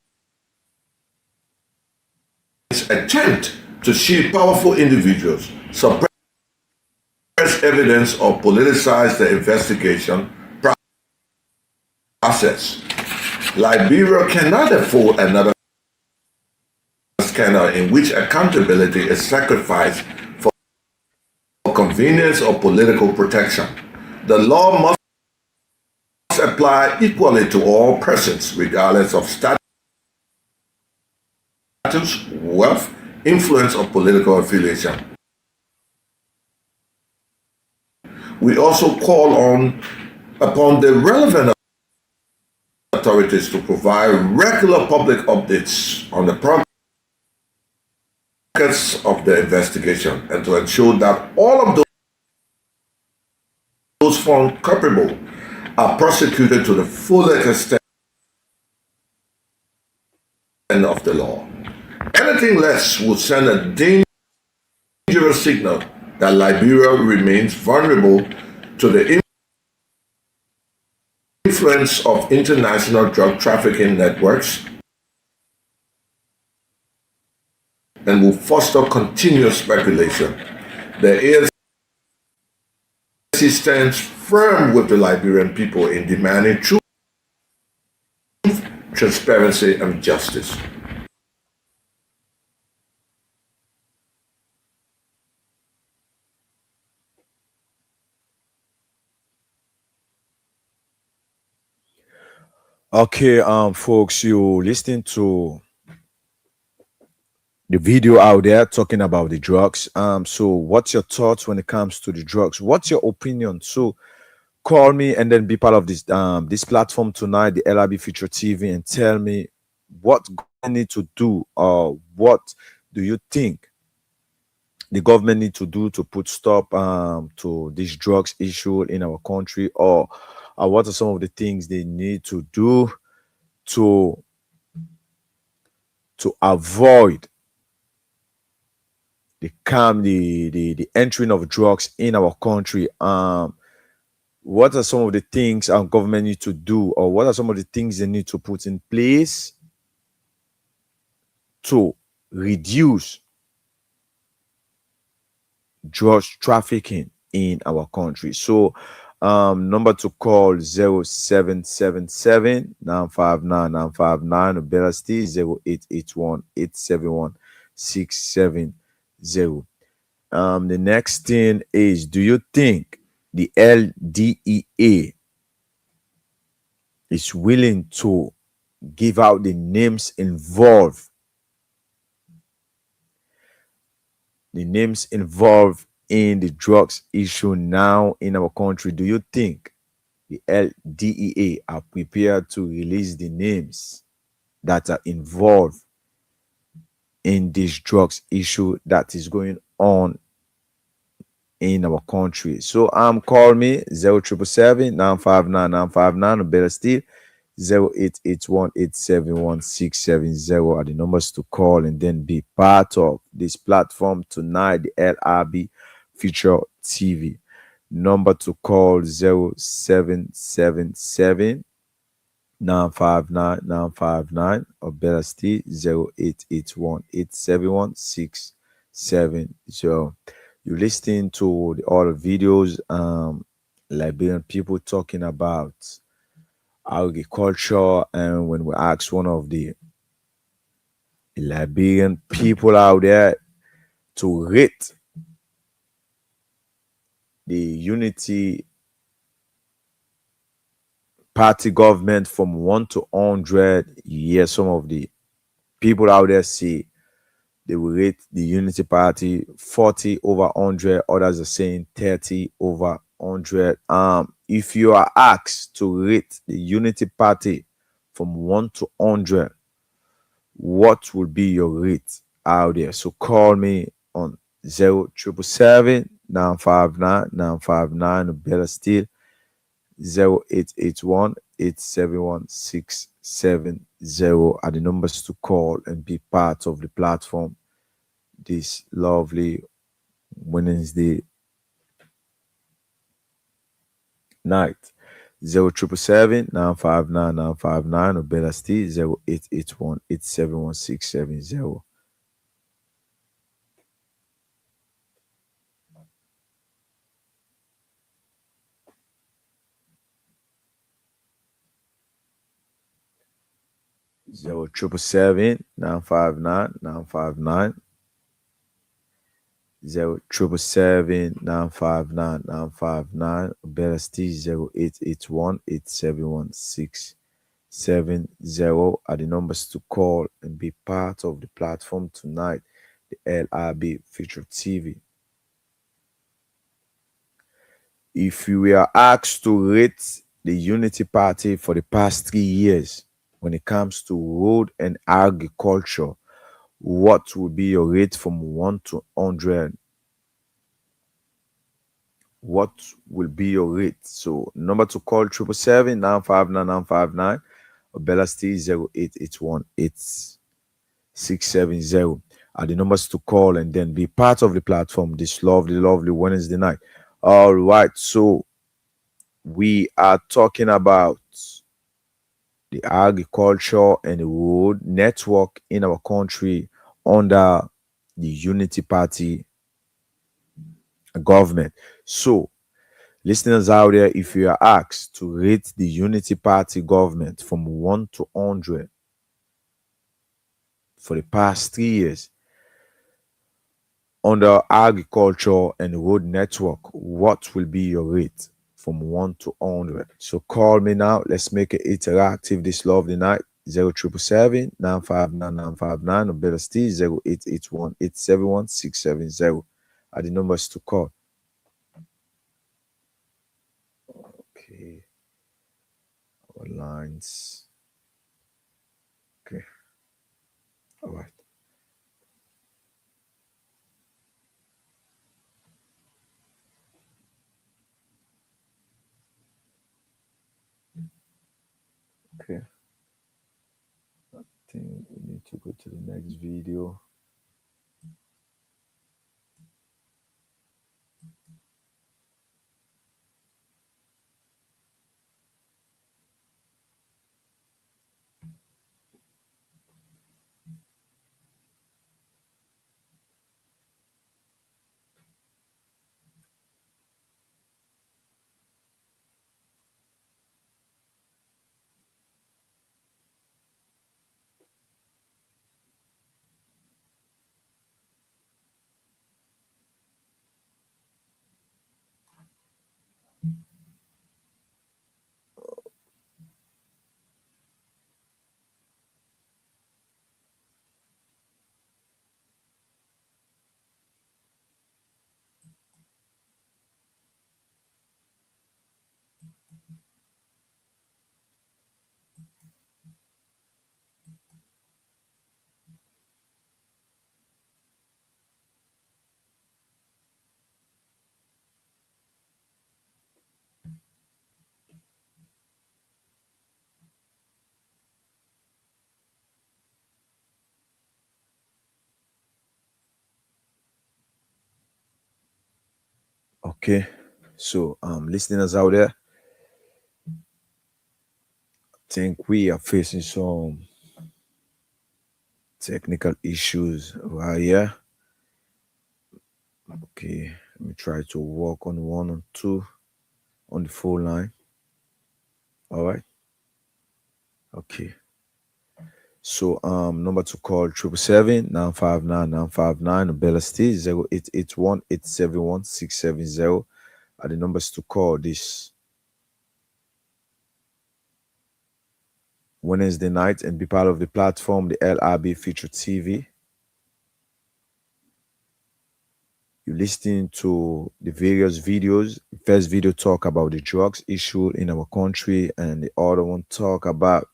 attempt to shield powerful individuals, suppress evidence, or politicize the investigation process. Liberia cannot afford another scandal in which accountability is sacrificed for convenience or political protection. The law must apply equally to all persons, regardless of status, wealth, influence, or political affiliation. We also call upon the relevant authorities to provide regular public updates on the progress of the investigation and to ensure that all of those found culpable are prosecuted to the fullest extent of the law. Anything less would send a dangerous signal that Liberia remains vulnerable to the influence of international drug trafficking networks and will foster continuous speculation. The ANC stands firm with the Liberian people in demanding truth, transparency, and justice. Okay, folks, you listening to the video out there talking about the drugs. So what's your thoughts when it comes to the drugs? What's your opinion? So call me and then be part of this this platform tonight, the LIB Future TV, and tell me what I need to do, or what do you think the government need to do to put stop to this drugs issue in our country, or what are some of the things they need to do to avoid the entering of drugs in our country. What are some of the things our government need to do, or what are some of the things they need to put in place to reduce drug trafficking in our country? So Number to call 0777 959 959 or better still 0881 871 670. The next thing is, do you think the LDEA is willing to give out the names involved? The names involved in the drugs issue now in our country. Do you think the LDEA are prepared to release the names that are involved in this drugs issue that is going on in our country? So call me 0777 959 959 or better still 0881 871 670 are the numbers to call and then be part of this platform tonight, the LIB Future TV. Number to call 0777 959 959 or better still 0881 871 670. You're listening to all the videos, Liberian people talking about agriculture, and when we ask one of the Liberian people out there to rate the Unity Party government from 1 to 100, you hear some of the people out there say they will rate the Unity Party 40 over 100. Others are saying 30 over 100. If you are asked to rate the Unity Party from 1 to 100, what will be your rate out there? So call me on 0777 959 959 or better still 0881 871 670 are the numbers to call and be part of the platform this lovely Wednesday night. 0777 959 959 or better still 0881 871 670. Zero triple seven 959 959 0777 959 959 better still 0881 871 670 are the numbers to call and be part of the platform tonight, the LIB Future TV. If you were asked to rate the Unity Party for the past 3 years when it comes to road and agriculture, what would be your rate from 1 to 100? What will be your rate? So number to call 777 959 959 or Bella Steve 0881 8670 are the numbers to call and then be part of the platform this lovely Wednesday night. All right, so we are talking about the agriculture and the road network in our country under the Unity Party government. So, listeners out there, if you are asked to rate the Unity Party government from 1 to 100 for the past 3 years under agriculture and road network, what will be your rate from 1 to 100? So call me now. Let's make it interactive this lovely night. 0777 959 959 or better still 0881 871 670 are the numbers to call. Okay. Our lines. Okay. All right. Okay. I think we need to go to the next video. Okay, so listeners out there, I think we are facing some technical issues right here. Okay, let me try to work on one or two on the phone line. All right. Okay. So number to call 777-959-959 Bella State 0881-871-670 are the numbers to call this Wednesday night and be part of the platform, the LIB Future TV. You're listening to the various videos. The first video talk about the drugs issue in our country, and the other one talk about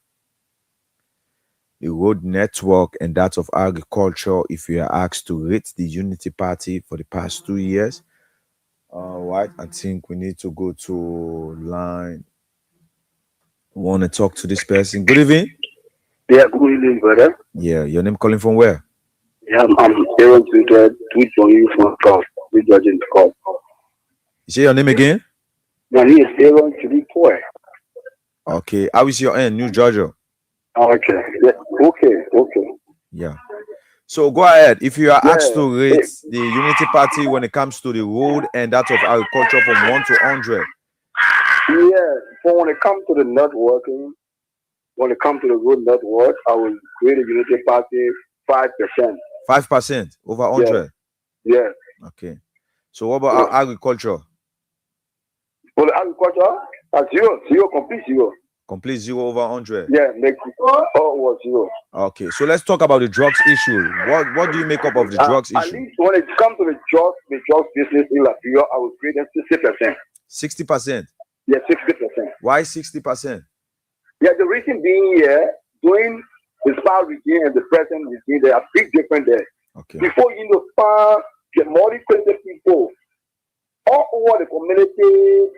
the road network and that of agriculture. If you are asked to rate the Unity Party for the past 2 years, all right, I think we need to go to line. Want to talk to this person? Good evening. Yeah, good evening, brother. Yeah, your name calling from where? Yeah, I'm Aaron Twitter, tweet from you from South, we judging the call. You say your name again? My name is Aaron Twitter. Okay, how is your end, New Georgia? Okay, yeah, okay. Yeah. So go ahead. If you are asked to rate the Unity Party when it comes to the road and that of agriculture from 1 to 100. Yeah, so when it comes to the networking, when it comes to the road network, I will grade the Unity Party 5%. 5% over 100. Yeah. Okay. So what about agriculture? For the agriculture, zero, complete zero. Complete 0 over 100. Yeah, make was 0. Okay, so let's talk about the drugs issue. What do you make up of the drugs at issue? Least when it comes to the drugs business in Liberia, I will grade them 60%. 60%. Yeah, 60%. Why 60%? Yeah, the reason being during the SPA regime and the present regime, there are big difference there. Okay. Before you know, SPA, the more crazy people all over the community,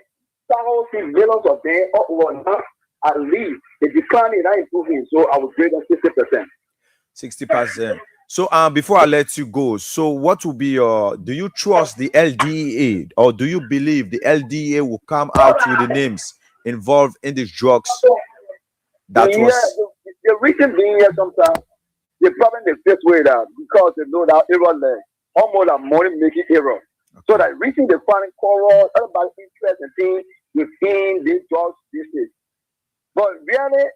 thousands, millions of them all over now, at least the decline is not improving. So I would grade them 60%. 60%. So before I let you go, so what will be your, do you trust the LDEA or do you believe the LDEA will come out with the names involved in these drugs? The reason being here sometimes the problem they face with that because they know that error like almost a money making error. Okay. So that reaching the funding cover, everybody interest and things within this drugs business. But really,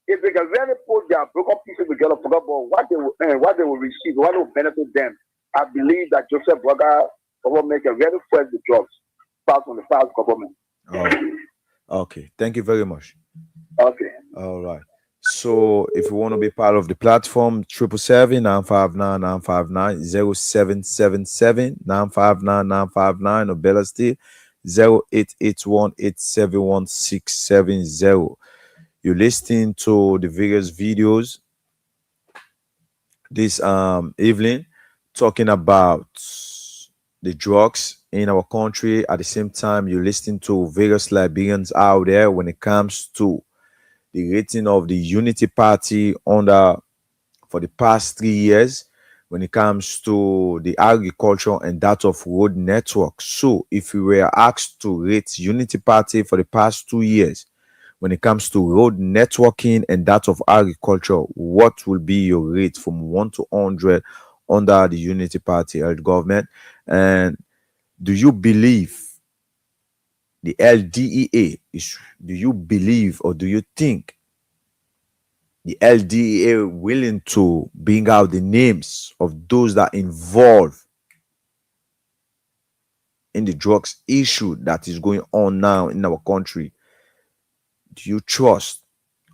if they can really put their broken pieces together, forget about what they will receive, what will benefit them, I believe that Joseph Burger will make a very fresh the drugs pass on the past government. Okay, thank you very much. Okay. All right. So if you want to be part of the platform, 777-959-959, 0777-959-959, or Bella Steel 0881-871-670. You're listening to the various videos this evening talking about the drugs in our country. At the same time, you're listening to various Liberians out there when it comes to the rating of the Unity Party under for the past 3 years when it comes to the agriculture and that of road network. So if you were asked to rate Unity Party for the past 2 years when it comes to road networking and that of agriculture, what will be your rate from 1 to 100 under the Unity Party government? And do you believe the LDEA do you believe or do you think the LDEA willing to bring out the names of those that are involved in the drugs issue that is going on now in our country? Do you trust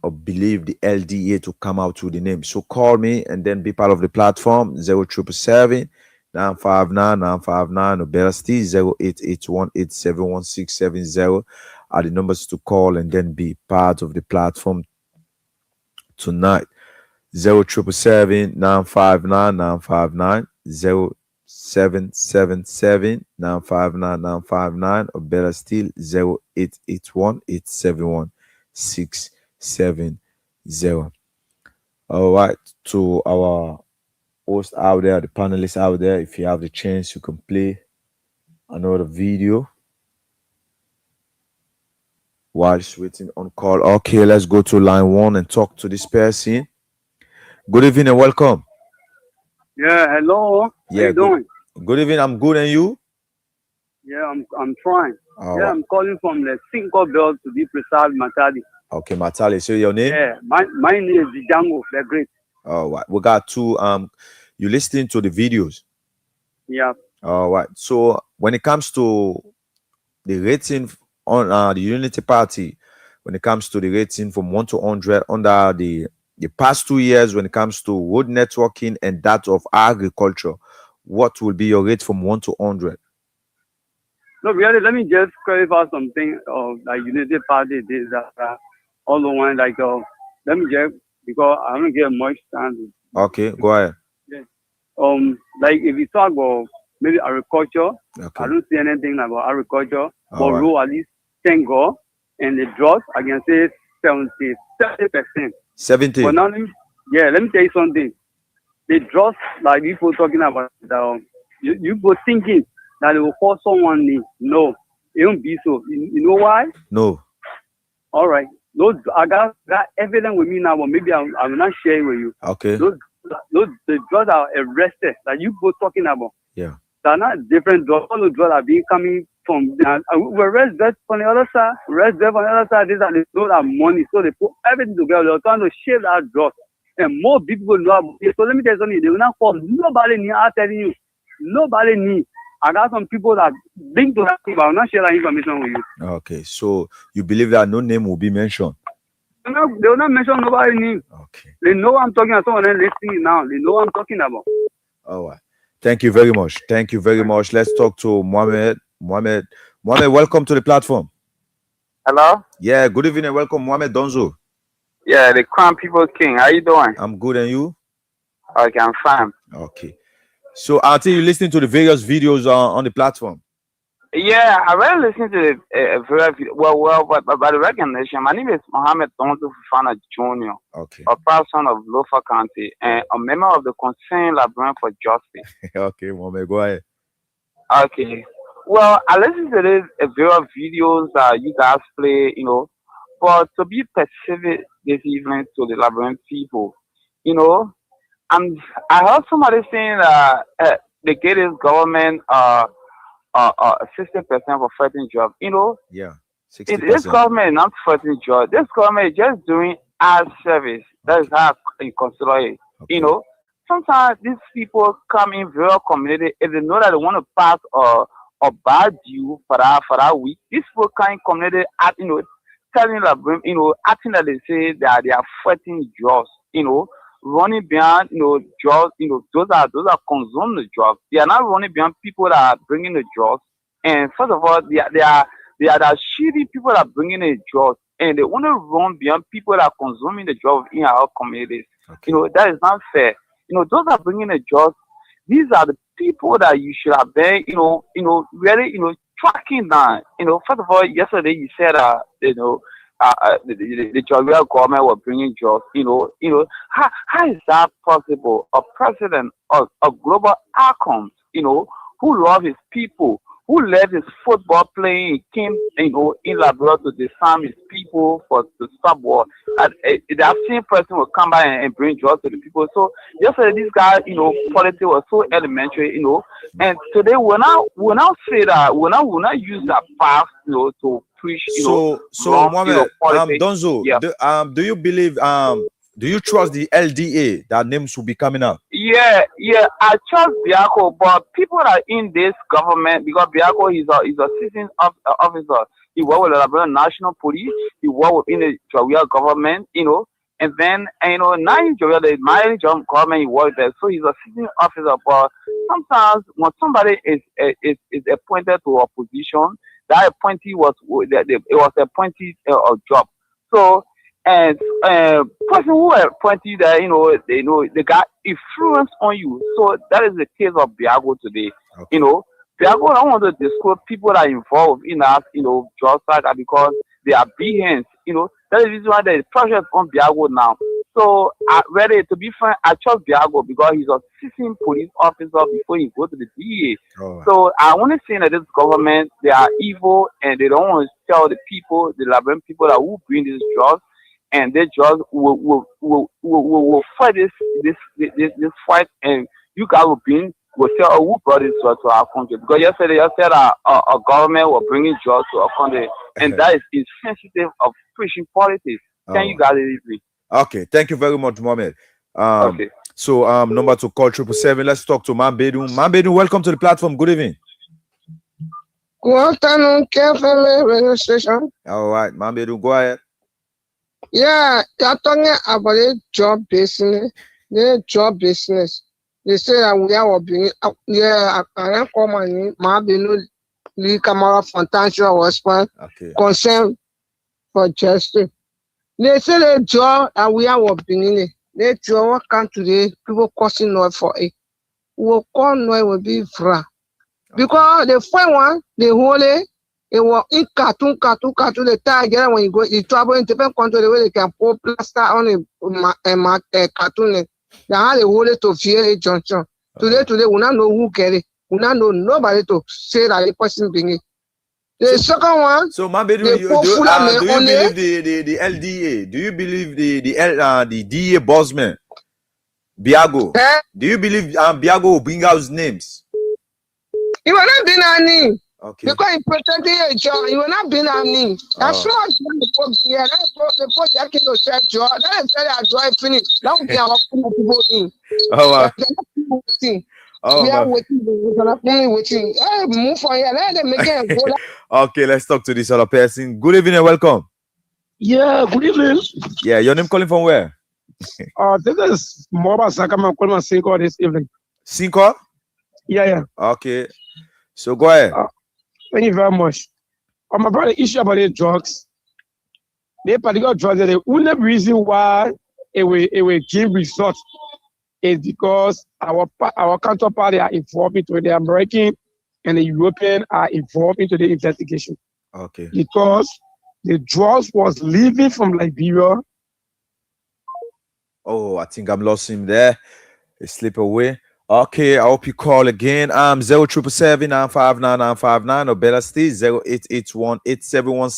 or believe the LDEA to come out with the name? So call me and then be part of the platform 0777-959-959 or Bella Steel 0881-871-670 are the numbers to call and then be part of the platform tonight. 0777-959-959, 0777-959-959, or better still 0881-871-670. All right, to our host out there, the panelists out there, if you have the chance, you can play another video while just waiting on call. Okay, let's go to line 1 and talk to this person. Good evening and welcome. Yeah, hello. Yeah, How you doing? Good evening. I'm good, and you? Yeah, I'm trying. All yeah, right. I'm calling from the Cinco Bell to be precise, Matadi. Okay, Matali. So your name? Yeah, my name is Django. The Great. All right. We got two. You listening to the videos? Yeah. All right. So when it comes to the rating on the Unity Party, when it comes to the rating from 1 to 100 under the past 2 years, when it comes to road networking and that of agriculture, what will be your rate from 1 to 100? No, really, let me just clarify something of like Unity Party did that all the one like let me just, because I don't get much time. Okay, go ahead. Yeah. Like if you talk about maybe agriculture, Okay. I don't see anything about agriculture, but All right. road at least thank God, and the drugs I can say 70%. 70. But now let me tell you something. The drugs like people talking about you go thinking that it will cause someone need. No, it won't be so. You know why? No. All right. Those I got evidence with me now, but maybe I will not share it with you. Okay. Those the drugs are arrested that you go talking about. Yeah. They're not different drugs. All the drugs are being coming from we arrest that on the other side, arrest them on the other side. These are the drugs that money, so they put everything together. They're trying to share that drug, and more people know about it. So let me tell you something. They will not call nobody need. I'm telling you, nobody need. I got some people that link to that, but I'm not share that information with you. Okay, so you believe that no name will be mentioned? No, they will not mention nobody's name. Okay. They know I'm talking about someone listening now. They know what I'm talking about. All right. Thank you very much. Thank you very much. Let's talk to Mohammed. Mohammed, welcome to the platform. Hello? Yeah, good evening and welcome, Mohammed Donzo. Yeah, the Crown People King. How you doing? I'm good, and you? Okay, I'm fine. Okay. So until you listening to the various videos on the platform. Yeah, I really listened to the but by the recognition, my name is Mohammed Donzo Fufana Jr. Okay. A proud son of Lofa County and a member of the Concerned Librarian for Justice. Okay, Mohammed, go ahead. Okay. Well, I listened to this various videos that you guys play, but to be specific this evening to the Librarian people, I heard somebody saying that they get this government 60% for fighting job. Yeah, 60%. This government is not fighting job. This government is just doing our service. That is how I consider it. Okay. Sometimes these people come in rural community if they know that they want to pass a bad due for that week. These people come in community at telling them acting that they say that they are fighting jobs. Running behind, drugs, those are consuming the drugs. They are not running behind people that are bringing the drugs. And first of all, they are the shitty people that are bringing the drugs, and they want to run behind people that are consuming the drugs in our communities. Okay. That is not fair. Those that are bringing the drugs, these are the people that you should have been, really, tracking down. First of all, yesterday you said, the Georgia government were bringing drugs. How is that possible? A president of a global outcomes, who love his people, who left his football playing, came, in Labrador to disarm his people to stop war. And that same person will come by and bring drugs to the people. So yesterday, this guy, politics was so elementary, and today we'll now say that we'll not use that past, to preach, So wrong, Mohammed, politics. Donzo, Yeah. do you believe do you trust the LDA that names will be coming up? Yeah, I trust Biako, but people are in this government because Biako is a seasoned officer. He worked with the Liberian National Police. He worked within the Georgia government, and then now in Georgia, the Mali government he worked there. So he's a seasoned officer. But sometimes when somebody is appointed to a position, that appointee was appointed a job. So and person who appointed that, they got influence on you. So that is the case of Biago today. Biago, I want to disclose people that are involved in that, drug saga because they are behance. That is the reason why there is pressure on Biago now. So, to be frank, I trust Biago because he's a seasoned police officer before he go to the DA. So, I want to say that this government, they are evil and they don't want to tell the people, the Liberian people that will bring these drugs, and they just will fight this fight, and you guys will tell who brought this drug to our country. Because yesterday you said a government was bringing drugs to our country, and that is insensitive of pushing politics. Can you guys agree? Okay, thank you very much, Mohammed. Okay. So number to call 777. Let's talk to Mambedu. Mambedu, welcome to the platform. Good evening. Good afternoon, KFM radio station. All right, Mambedu, go ahead. Yeah, you're talking about the job business. The job business. They say that we are being I can't call my name. Mabinu Lee Camara Fantasio was concerned for justice. They say the job and we are being the job come today, people causing noise for it. We call noise will be fra. Because the first one, the whole it was in cartoon, the tiger when you go, you travel in different country the way they can put plaster on a cartoon. They had a whole to fear a junction. Today, we don't know who get it. We don't know nobody to say that the person bring it. The second one. So, Mambedu, do you believe the LDA? Do you believe the DA bossman, Biago? Do you believe Biago will bring out his names? He will not be any. Okay. Because he protected a job, he will not be any. As soon as the project can do set job, then they say that job finished. That will be our people in. We are waiting. Hey, move on here. Let them make it go. Okay, let's talk to this other person. Good evening and welcome. Yeah, good evening. Yeah, your name calling from where? This is Moba Sakama calling Cinco this evening. Cinco? Yeah. Okay. So go ahead. Thank you very much. My brother, issue about the drugs. The particular drugs, the only reason why it will give results is because our counterparty are involved into the American and the European are involved into the investigation. Okay. Because the drugs was leaving from Liberia. Oh, I think I'm lost him there. He slip away. Okay, I hope you call again. 0777 959 959 or better still 0881 871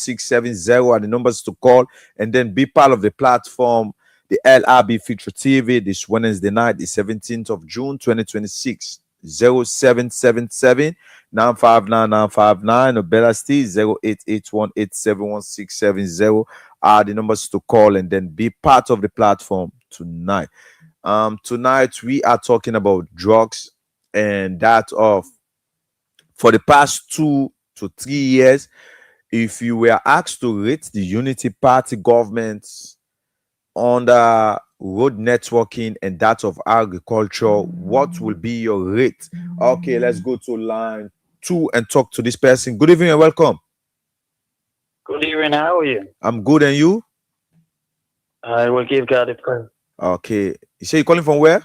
are the numbers to call and then be part of the platform, the LIB Future TV, this Wednesday night, the 17th of June 2026. 0777 959 959 or better still 0881 871 are the numbers to call and then be part of the platform tonight. Tonight we are talking about drugs and that of for the past 2 to 3 years. If you were asked to rate the Unity Party governments on the road networking and that of agriculture, what will be your rate? Okay, let's go to line 2 and talk to this person. Good evening and welcome. Good evening, how are you? I'm good, and you? I will give God a prayer. Okay. You say you're calling from where?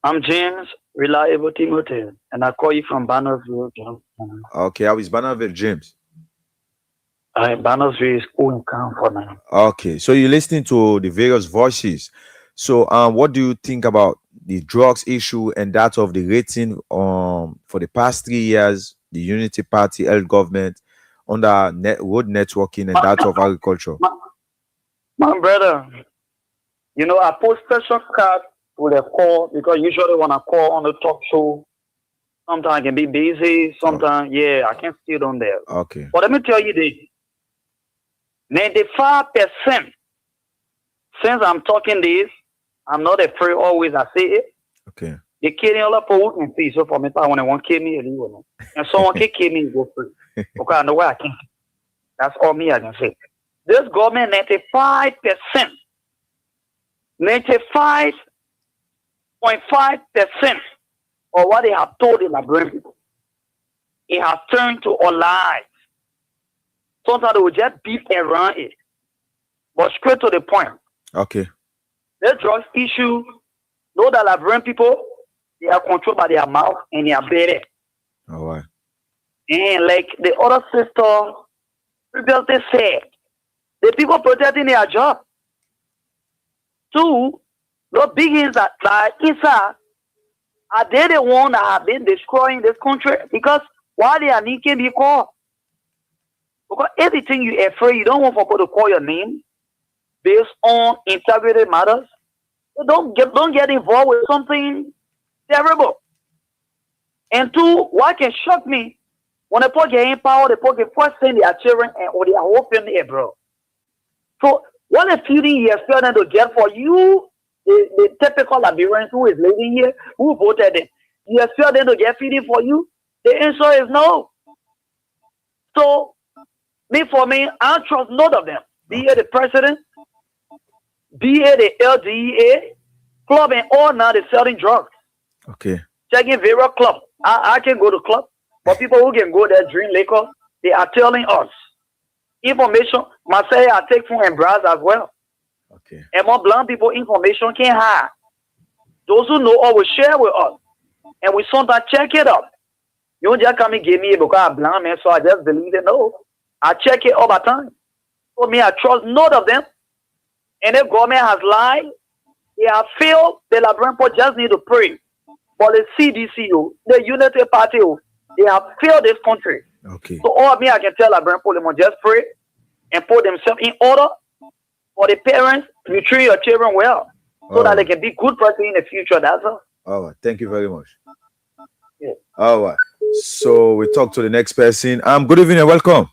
I'm James, Reliable Timothy, and I call you from Bannersville. Okay, how is Bannerville, James? Bannersville is cool in for now. Okay, so you're listening to the various voices. So what do you think about the drugs issue and that of the rating for the past 3 years, the Unity Party held government under road networking and that of agriculture? My brother, you know, I put special card with a call because usually when I call on the talk show, sometimes I can be busy, sometimes, I can't sit on there. Okay. But let me tell you this. 95%, since I'm talking this, I'm not afraid always I say it. Okay. They kill me all up for and see. So for me, when they want to kill me, and someone can kill me, go free. Okay, I know where I can. That's all me I can say. This government, 95%, 95.5% of what they have told the Liberian people, it has turned to a lie. Sometimes they will just beat around it. But straight to the point. Okay. The drugs issue, know that Liberian people, they are controlled by their mouth and their belly. All right. And like the other sister previously said, the people protecting their job. Two, the begins at ISA, are they the one that have been destroying this country? Because why they are making me call? Because everything you afraid, you don't want people to call your name based on integrity matters. So don't get involved with something terrible. And two, what can shock me, when the people get in power, the people get first send their children and or their whole family abroad. So what a feeling you expect them to get for you, the typical Liberians who is living here, who voted them. You expect them to get feeding for you? The answer is no. So, for me, I don't trust none of them. Be it the president, be it the LDEA, club and all now they're selling drugs. Okay. Checking various club. I can go to club, but people who can go there drink liquor, they are telling us information. Marseille, I take from and browse as well. Okay. And more blind people information can't hide. Those who know all will share with us. And we sometimes check it up. You don't just come and give me because I'm blind, man, so I just believe it. No. I check it all the time. For me, I trust none of them. And if government has lied, they have failed, the Liberian people just need to pray. But the CDC, the Unity Party, they have failed this country. Okay. So all of me, I can tell Liberian people, they must just pray and put themselves in order for the parents to treat your children well, so that they can be good person in the future. That's all. All right. Thank you very much. Yeah. All right. So we talk to the next person. Good evening and welcome.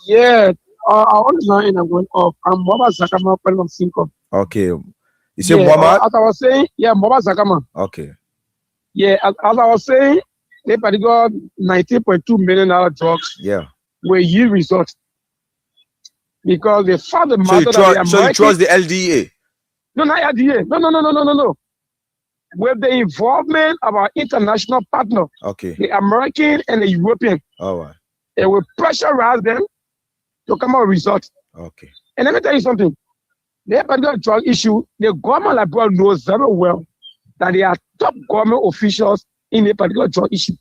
Yeah, I want to know and I'm going off. I'm Moba Zakama from Cinco. Okay. You say yeah, Muhammad? As I was saying, yeah, Moba Zakama. Okay. Yeah, as I was saying, they particular $19.2 million drugs. Yeah. Were yield results. Because they found the matter So you trust the LDA? No, not LDA. No. With the involvement of our international partner, okay, the American and the European, all right, it will pressurize them to come out with results. Okay. And let me tell you something. The particular drug issue, the government abroad knows very well that they are top government officials in a particular drug issue.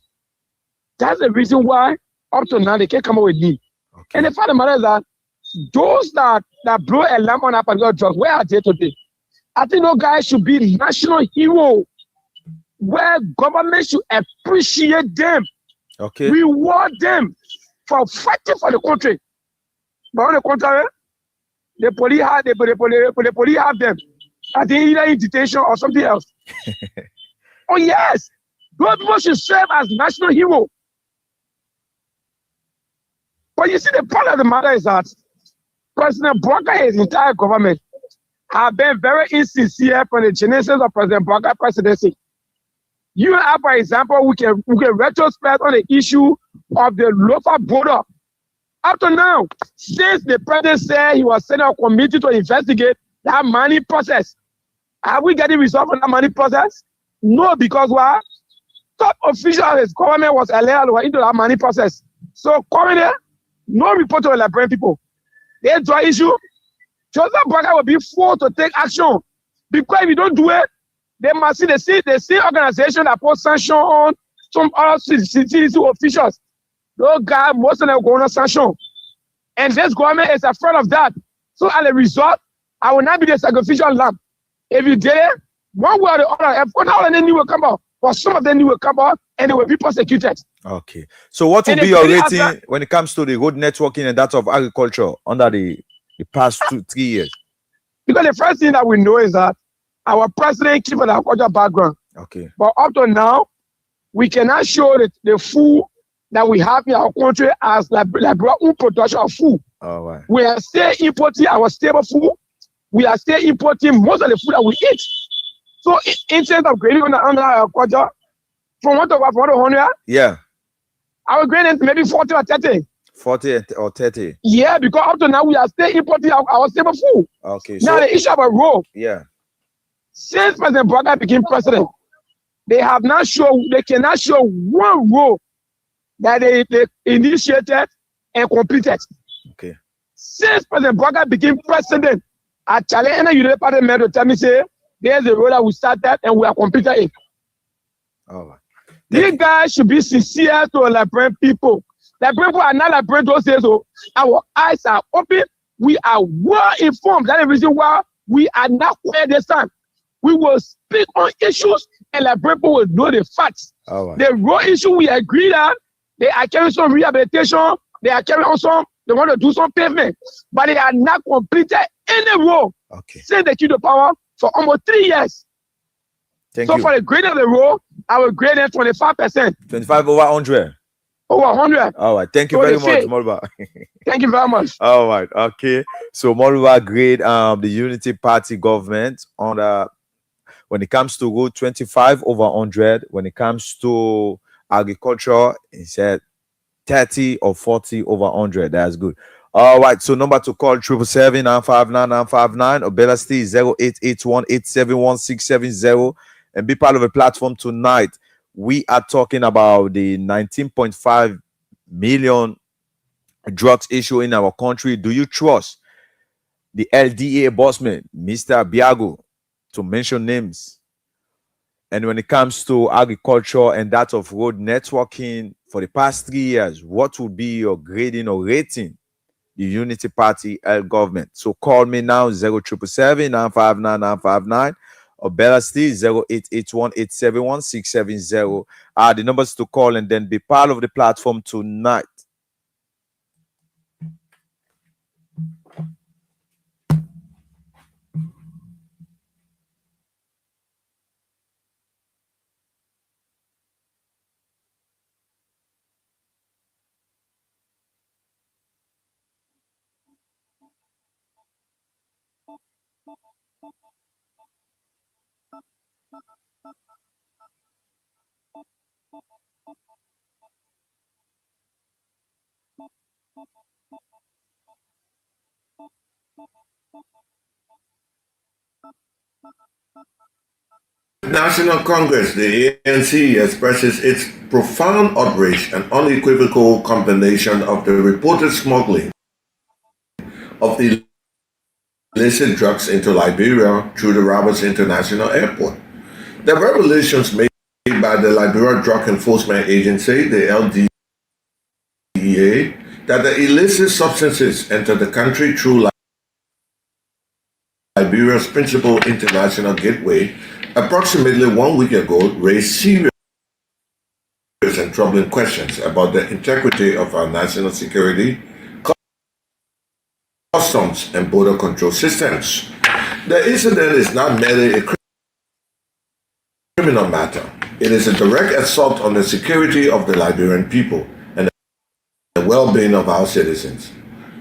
That's the reason why up to now they can't come up with me. Okay. And the fact of the matter is that those that blow a lamp on a particular drug, where are they today? I think those guys should be national hero, where government should appreciate them, okay, reward them for fighting for the country. But on the contrary, the police have them. I think either in detention or something else. Oh yes, those people should serve as national hero. But you see, the part of the matter is that President Bouakai and his entire government have been very insincere from the genesis of President Bouakai presidency. You and I, for example, we can retrospect on the issue of the local border. Up to now, since the president said he was sending a committee to investigate that money process, have we getting resolved on that money process? No, because why? Top officials of his government was allowed into that money process. So currently, no report to the Liberian people. They draw issue. Joseph Bouakai will be forced to take action. Because if you don't do it, they must see the same organization that put sanction on some other CDC officials. Those guys, most of them are going on sanction. And this government is afraid of that. So as a result, I will not be the sacrificial lamb. If you did it, one way or the other, if not all of them will come out, but some of them will come out and they will be prosecuted. Okay. So what will be your rating when it comes to the road networking and that of agriculture under the past 2-3 years? Because the first thing that we know is that our president keeps an agricultural background. Okay. But up to now, we cannot show the food that we have in our country as Liberia's own production of food. All right. We are still importing our stable food. We are still importing most of the food that we eat. So in terms of grading on our agriculture, from 1 to 100, yeah, our grading maybe 40 or 30. 40 or 30. Yeah, because up to now we are still importing our stable food. Okay. Now the issue of a road. Yeah. Since President Bouakai became president, they cannot show one road that they initiated and completed. Okay. Since President Broker became president, I challenge any United Party member to tell me, say, there's a road that we started and we are completed it. All right. These guys should be sincere to Liberian people. Liberian people are not Liberian to say so. Our eyes are open. We are well informed. That's the reason why we are not quiet this time. We will speak on issues and Liberian people will know the facts. All right. The road issue we agree that they are carrying some rehabilitation, they are carrying on some, they want to do some pavement, but they are not completed any road. Okay. Since they keep the power for almost 3 years. Thank so you. For the grade of the road, I will grade it 25%. 25 over 100. Over 100. All right. Thank you very much, Moluba. Thank you very much. All right. Okay. So Moluba grade the Unity Party government on the when it comes to road 25 over 100. When it comes to agriculture, he said 30 or 40 over 100. That's good. All right. So number to call 777-959-959 or Bella Steve 0881-871-670 and be part of the platform tonight. We are talking about the 19.5 million drugs issue in our country. Do you trust the LDA bossman, Mr. Biago, to mention names? And when it comes to agriculture and that of road networking for the past 3 years, what would be your grading or rating the Unity Party government? So call me now 0777-959-959 or Bella Steve 0881-871-670 are the numbers to call and then be part of the platform tonight. National Congress, the ANC, expresses its profound outrage and unequivocal condemnation of the reported smuggling of illicit drugs into Liberia through the Roberts International Airport. The revelations made by the Liberia Drug Enforcement Agency, the LDEA, that the illicit substances entered the country through Liberia's principal international gateway approximately 1 week ago raised serious and troubling questions about the integrity of our national security, customs, and border control systems. The incident is not merely a criminal matter. It is a direct assault on the security of the Liberian people and the well-being of our citizens.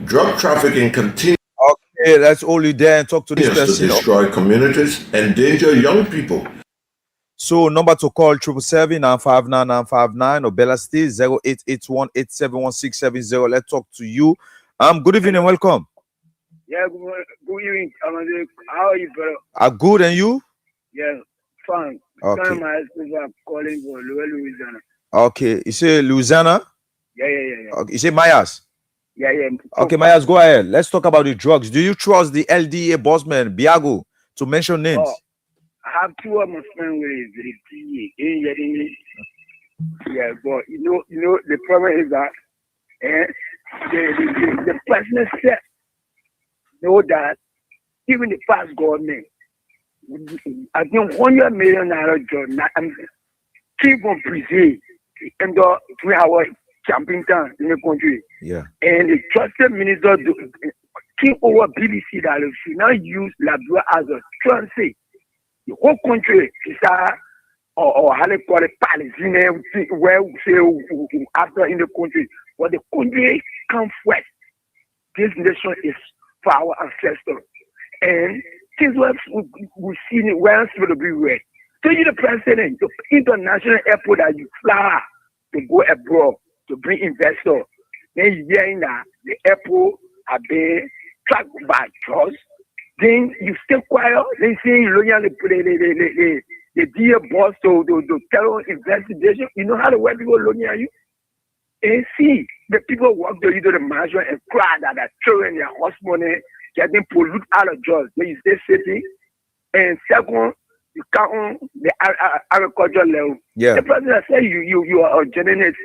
Drug trafficking continues. Okay, that's all you there and talk to this person. To destroy communities, endanger young people. So number to call 777-959-959 or Bella Steve 0881-871-670. Let's talk to you. Good evening and welcome. Yeah, good evening. How are you, brother? Good, and you? Yeah, fine. Okay. I'm calling for Louisiana. Okay, you say Louisiana? Yeah. Okay. You say Mayas? Yeah. Okay, Mayas, go ahead. Let's talk about the drugs. Do you trust the LDA bossman, Biago, to mention names? Oh, I have two of my friends with the DA. Yeah, but you know, the problem is that the president said, know that even the past government, I think $100 million job, keep on preserve and we have a camping town in the country. Yeah. And the trusted minister keep over BBC that should not use Liberia as a transit. The whole country is or how they call it Palestine, where we say after in the country. But the country comes first. This nation is for our ancestors. And things we see where it's supposed to be read. So you the president, the international airport that you fly to go abroad to bring investors. Then you hearing that the airport are being tracked by drugs. Then you stay quiet. Then say you look the DA boss to tell investigation. You know how the white people looking at you? And see, the people walk to the mansion and cry that they're throwing their house money, getting pollute out of jobs. Then you stay city. And second, you count the agriculture level. Yeah. The president said you are a journalist.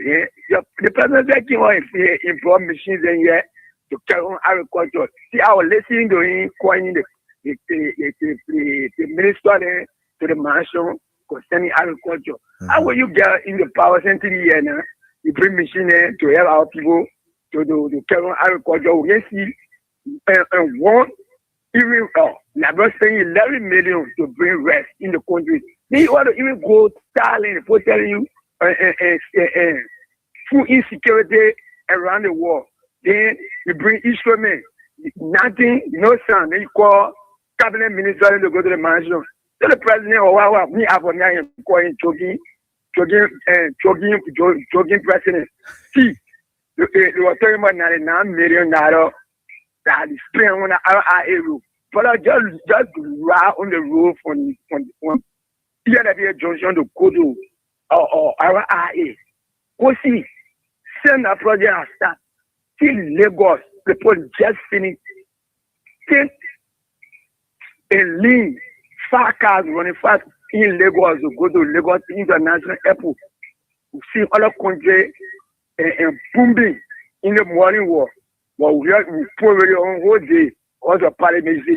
The president said you want to employ machines in here to carry on agriculture. See, I was listening to him calling the minister there to the mansion concerning agriculture. How will you get in the power center here now? You bring machine in to help our people to carry on agriculture. We can see and one even LIB spending 11 million to bring rest in the country. Then you want to even go Starling for telling you food insecurity around the world. Then you bring instruments, nothing, no sound. Then you call cabinet minister to go to the mansion. So the president or me have on calling jogging president. See, they were talking about $99 million that is spent on our area. But I just ride on the road from here junction to go to our IA. Go see, send a project and start. Till Lagos, the people just finished. Till a lean, 5 cars running fast in Lagos to go to Lagos International Airport. We see other countries and booming in the morning war. But we probably on whole day.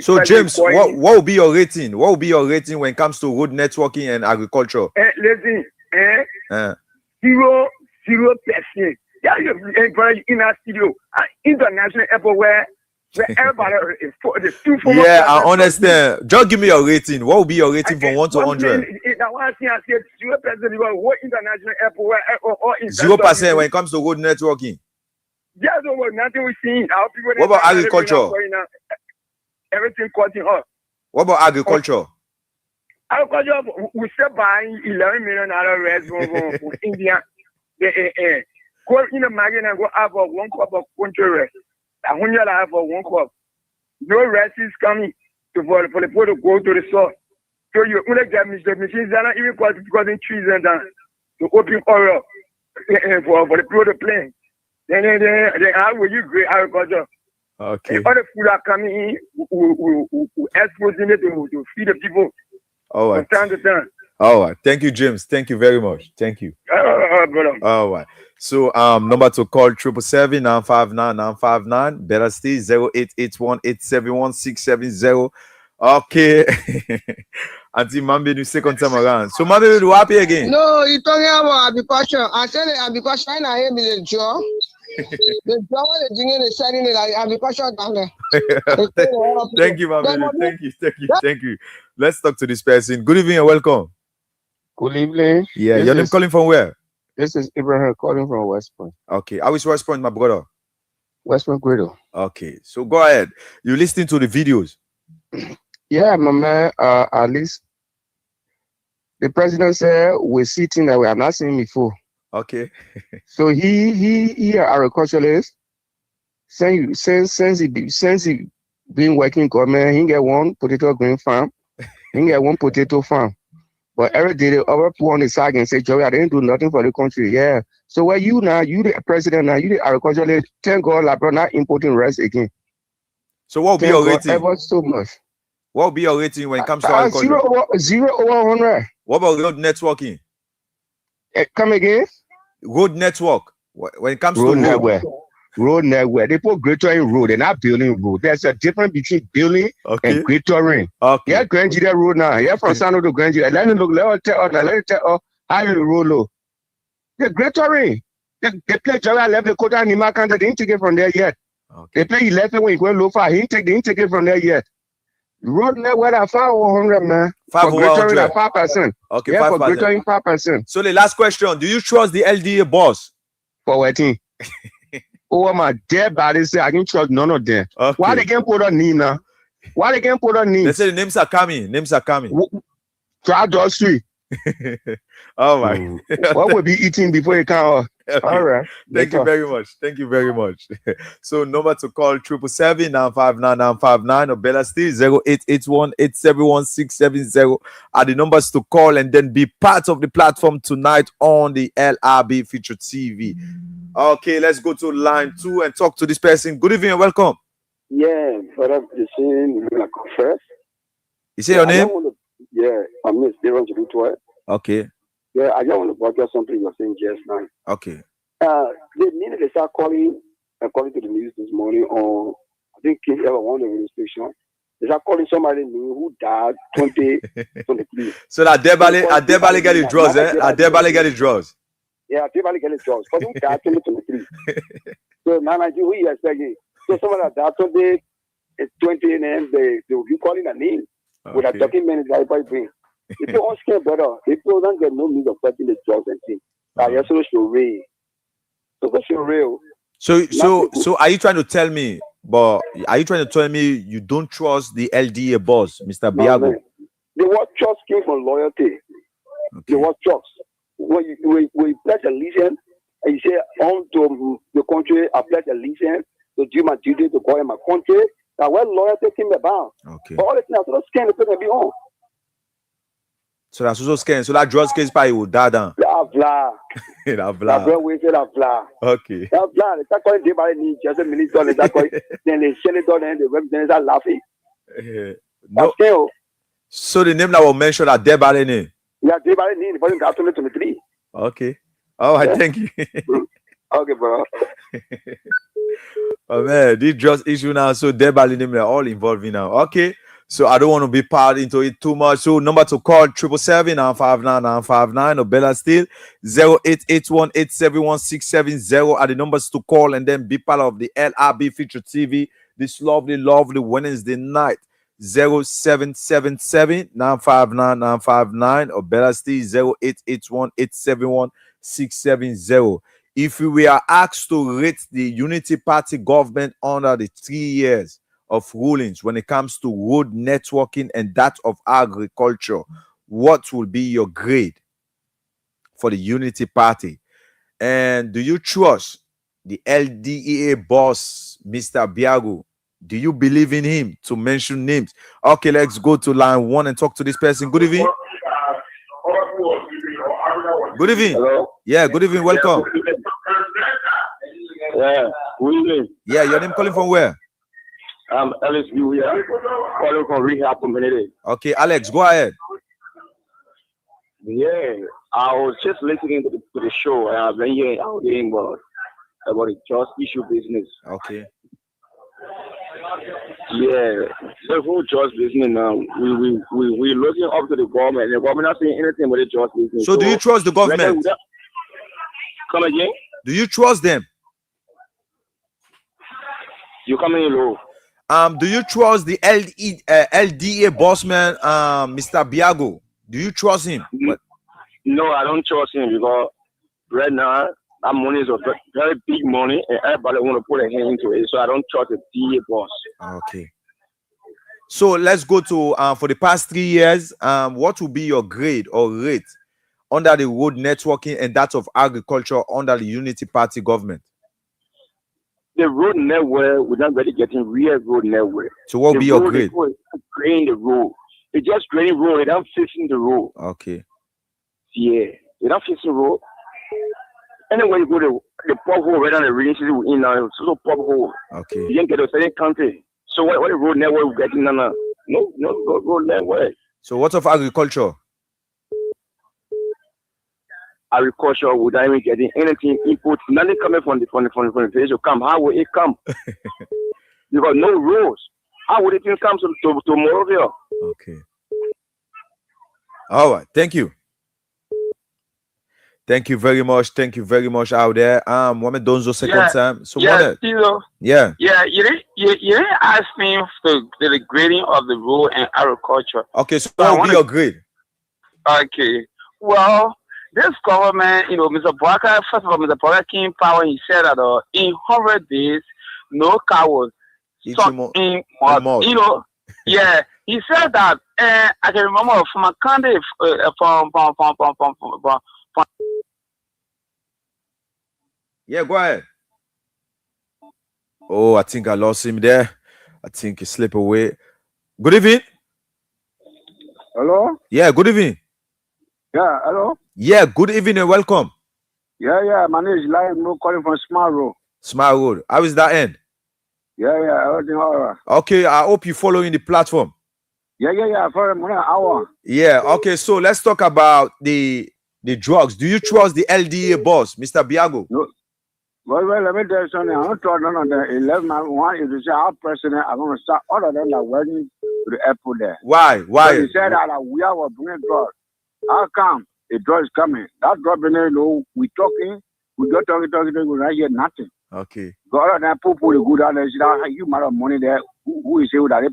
So James, what will be your rating? What will be your rating when it comes to road networking and agriculture? Listen, 0%. Yeah, in our studio, international airport where everybody is the yeah, I understand. Just give me your rating. What will be your rating from 1 to 100? That one thing I said 0% what international airport where 0% when it comes to road networking. There's nothing we see. What about agriculture? Everything cutting up. What about agriculture? Agriculture, we still buying $11 million rest from India. Go in the market and go have 1 cup of country rest. $100 for 1 cup. No rest is coming for the people to go to the source. So you only get the machines are not even cutting trees and down to open oil for the people to play. Then how will you create agriculture? Okay. All the food are coming in, we exporting it to feed the people. All right. From time to time. All right. Thank you, James. Thank you very much. Thank you. All right. So number to call 777-959-959. Better still 0881-871-670. Okay. Auntie Mambe, the second time around. So Mambe will do happy again. No, you talking about agriculture. I said agriculture and I hear me the job. The job what they doing is selling it like agriculture down there. Thank you, Mambe. Thank you. Let's talk to this person. Good evening and welcome. Good evening. Yeah, your name calling from where? This is Abraham calling from West Point. Okay. How is West Point, my brother? West Point Guido. Okay. So go ahead. You listening to the videos? Yeah, my man. At least the president said we're sitting that we have not seen before. Okay. So he agriculturalist. Since he been working government, he get 1 potato green farm, he get 1 potato farm. But every day the other put on the side and say, Joey, I didn't do nothing for the country. Yeah. So where you now, you the president now, you the agriculturalist, thank God LIB not importing rice again. So what will be your rating? Ever so much. What will be your rating when it comes to agriculture? 0 over 100. What about road networking? Come again? Road network. When it comes road to network. Road network. They put greatoring road. They're not building road. There's a difference between building and greatoring. Okay. Yeah, Grand Gita Road now. Yeah, from San to Grand Gita. Let me tell us how you roll low. The greatoring. They play Java left the Kota Nima Kanta. They didn't take it from there yet. Okay. They play 11 when you go low far. They didn't take it from there yet. Road network at 500, man. 500. At 5%. Okay, yeah, 5%. For greatoring 5%. So the last question: do you trust the LDA boss? For what thing? Oh my dead body say I can trust none of them. Okay. Why they can't put on knee now? Why they can't put on knee? They say the names are coming. Try those 3. All right. What will be eating before you come? Okay. All right. Thank you very much. Thank you very much. So number to call 777-959-959 or Bella still 0881-871-670 are the numbers to call and then be part of the platform tonight on the LIB Future TV. Okay, let's go to line 2 and talk to this person. Good evening and welcome. Yeah, brother, the same like first. You say your name? I'm Miss Deron Jibutwa. Okay. Yeah, I just want to broadcast something you're saying just now. Okay. The minute they start calling, according to the news this morning, on I think King ever won the radio station. They start calling somebody new who died 2023. So that Debale get the draws, eh? Debale get the draws. Yeah, Debale get the draws. Because who died 2023. So now who you expecting? So someone that died 2020 and they will be calling a name with a document that everybody bring. If you don't scare brother, if you don't get no means of getting the drugs and things, you're supposed to real. So are you trying to tell me? But are you trying to tell me you don't trust the LDA boss, Mr. Biago? The word trust came from loyalty. Okay. The word trust. When you pledge allegiance and you say on to the country, I pledge allegiance to do my duty to go in my country. That's where loyalty came about. Okay. But all the things are scared to be on. So that's also scared. So that drugs case by will die down. Blah. Okay. That blah. They start calling Debale need just a minute. They start calling. Then they send it on and the representatives are laughing. No. So the name that was mentioned at Debale name. Yeah, Debale need the person got 2023. Okay. All right. Thank you. Okay, bro. Oh man, this just issue now. So Debale name are all involved now. Okay. So I don't want to be part into it too much. So number to call 777-959-959 or better still 0881-871-670 are the numbers to call and then be part of the LIB Future TV this lovely Wednesday night. 0777-959-959 or better still 0881-871-670. If we are asked to rate the Unity Party government under the 3 years of rulings when it comes to road networking and that of agriculture, what will be your grade for the Unity Party? And do you trust the LDEA boss, Mr. Biago? Do you believe in him? To mention names. Okay, let's go to line 1 and talk to this person. Good evening. Good evening. Hello? Yeah, good evening. Welcome. Yeah, good evening. Yeah, your name calling from where? I'm Alex here, calling from Rehab Community. Okay, Alex, go ahead. Yeah, I was just listening to the show, and I've been hearing about the just issue business. Okay. Yeah, the whole just business now. We're looking up to the government, and the government not saying anything about the just business. So do you trust the government? Come again? Do you trust them? You coming in low. Do you trust the LDA bossman, Mr. Biago? Do you trust him? No, I don't trust him because right now that money is a very big money and everybody want to put a hand into it. So I don't trust the DA boss. Okay. So let's go to for the past 3 years. What will be your grade or rate under the road networking and that of agriculture under the Unity Party government? The road network, we're not really getting real road network. So what will be your grade? Draining the road. It's just draining road. They're not fixing the road. Okay. Yeah. They're not fixing the road. Anyway, you go to the pothole right on the rain season in now, it's also pothole. Okay. You can't get to a certain country. So what the road network we're getting now? No road network. So what of agriculture? Agriculture without even getting anything input, nothing coming from the village to come. How will it come? You got no roads. How would it come to Morovia? Okay. All right. Thank you. Thank you very much. Thank you very much out there. Mohamed Donzo second time. So You didn't ask me for the grading of the road and agriculture. Okay, so what will be your grade? Okay. Well, this government, Mr. Barker, first of all, Mr. Barker came power. He said that in 100 days, no car was stuck in mud. Yeah, he said that. I can remember from a candidate from. Yeah, go ahead. Oh, I think I lost him there. I think he slipped away. Good evening. Hello? Yeah, good evening. Yeah, hello? Yeah, good evening and welcome. Yeah. My name is LIB calling from Smart Road. Smart Road. How is that end? Yeah. Everything all right. Okay, I hope you're following the platform. Yeah. For an hour. Yeah. Okay, so let's talk about the drugs. Do you trust the LDA boss, Mr. Biago? No. Well, let me tell you something. I don't trust none of the 11 one is to say our president are going to start all of them that working to the airport there. Why? So he said that we are bringing drugs. How come the drug is coming? That drug, we talking, we go talking, we not hear nothing. Okay. Go all of them people good out there, you matter of money there. Who is here with that? We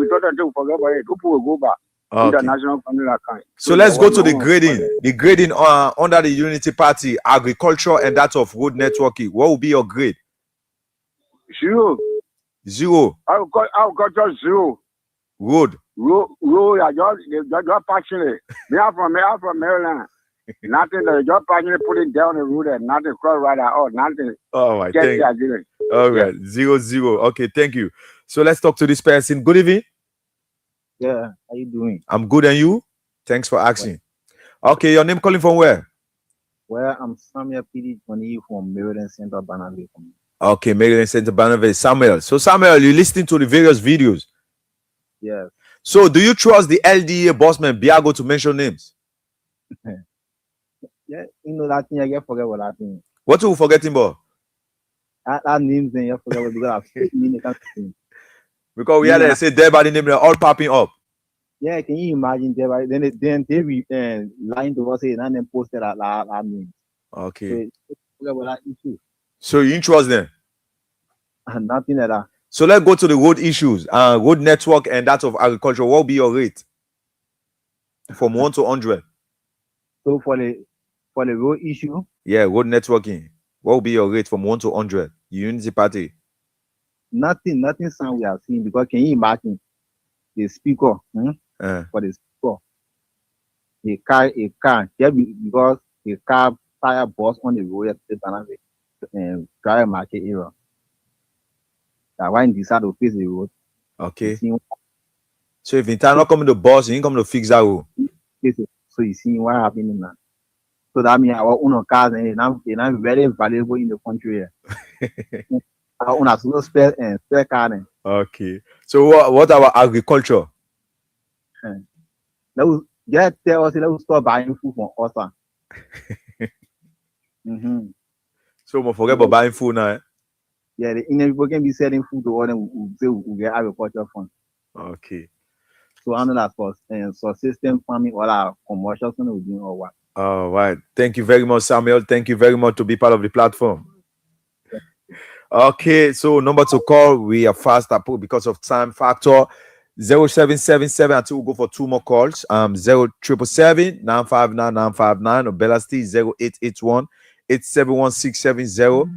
thought that to forget about it. People will go back. Okay. International family account. So let's go to the grading. The grading under the Unity Party, agriculture and that of road networking. What will be your grade? 0. 0. Agriculture 0. Road. I just passionate. I'm from Maryland. Nothing. Just passionate putting down the road and nothing cross right at all. Nothing. All right. All right. 0. Okay. Thank you. So let's talk to this person. Good evening. Yeah, how you doing? I'm good, and you? Thanks for asking. Okay, your name calling from where? Well, I'm Samuel PD from Maryland Center, Bannerville. Okay, Maryland Center, Bannerville. Samuel. So, Samuel, you listening to the various videos? Yes. So, do you trust the LDA bossman Biago to mention names? Yeah, you know that thing, I get forget what that thing. What you forgetting about? That names then you forget what because I've because we had to say there by the name, they're all popping up. Yeah, can you imagine there? Then they lying to us and then posted that name. Okay. So, so you trust them? Nothing like that. So let's go to the road issues. Road network and that of agriculture. What will be your rate? From 1 to 100. So for the road issue? Yeah, road networking. What will be your rate from 1 to 100? Unity Party. Nothing sound we are seeing because can you imagine the speaker for the speaker? A car, yeah, because a car tire burst on the road and drive market area. That why decide to face the road. Okay. So if the time not coming to bus, you ain't coming to fix that road. So you see what happening now. So that means our own cars and they're very valuable in the country. Spare car. Okay. So what about agriculture? Just tell us that we stop buying food from us. So we forget about buying food now. Yeah, the Indian people can be selling food to all them we get agriculture fund. Okay. So I know that for system farming, all our commercials we doing or what. All right. Thank you very much, Samuel. Thank you very much to be part of the platform. Okay, so number to call, we are fast because of time factor. 0777 until we go for 2 more calls. 0777 959 959 or Bella Steve 0881 871 670.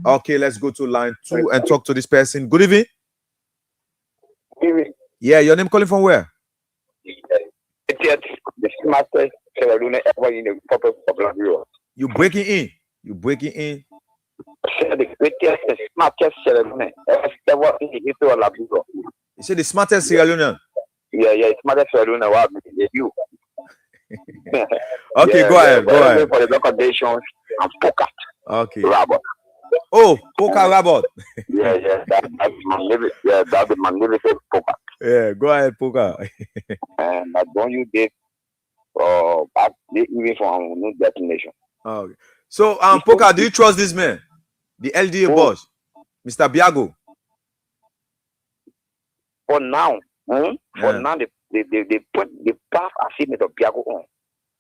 Okay, let's go to line 2 and talk to this person. Good evening. Good evening. Yeah, your name calling from where? The smartest cellular ever in the popular bureau. You breaking in. The greatest, the smartest cellular ever in the history of Labrador. You say the smartest Sierra Leonean? Yeah, smartest cellular ever in you. Okay, yeah, go ahead. For the recommendations and poker. Okay. Robert. Oh, poker Robert. That's the magnificent poker. Yeah, go ahead, poker. And don't you did back even from new destination. Okay. So poker, do you trust this man? The LDA boss, Mr. Biago? For now, now they put the path I see Mr. Biago on.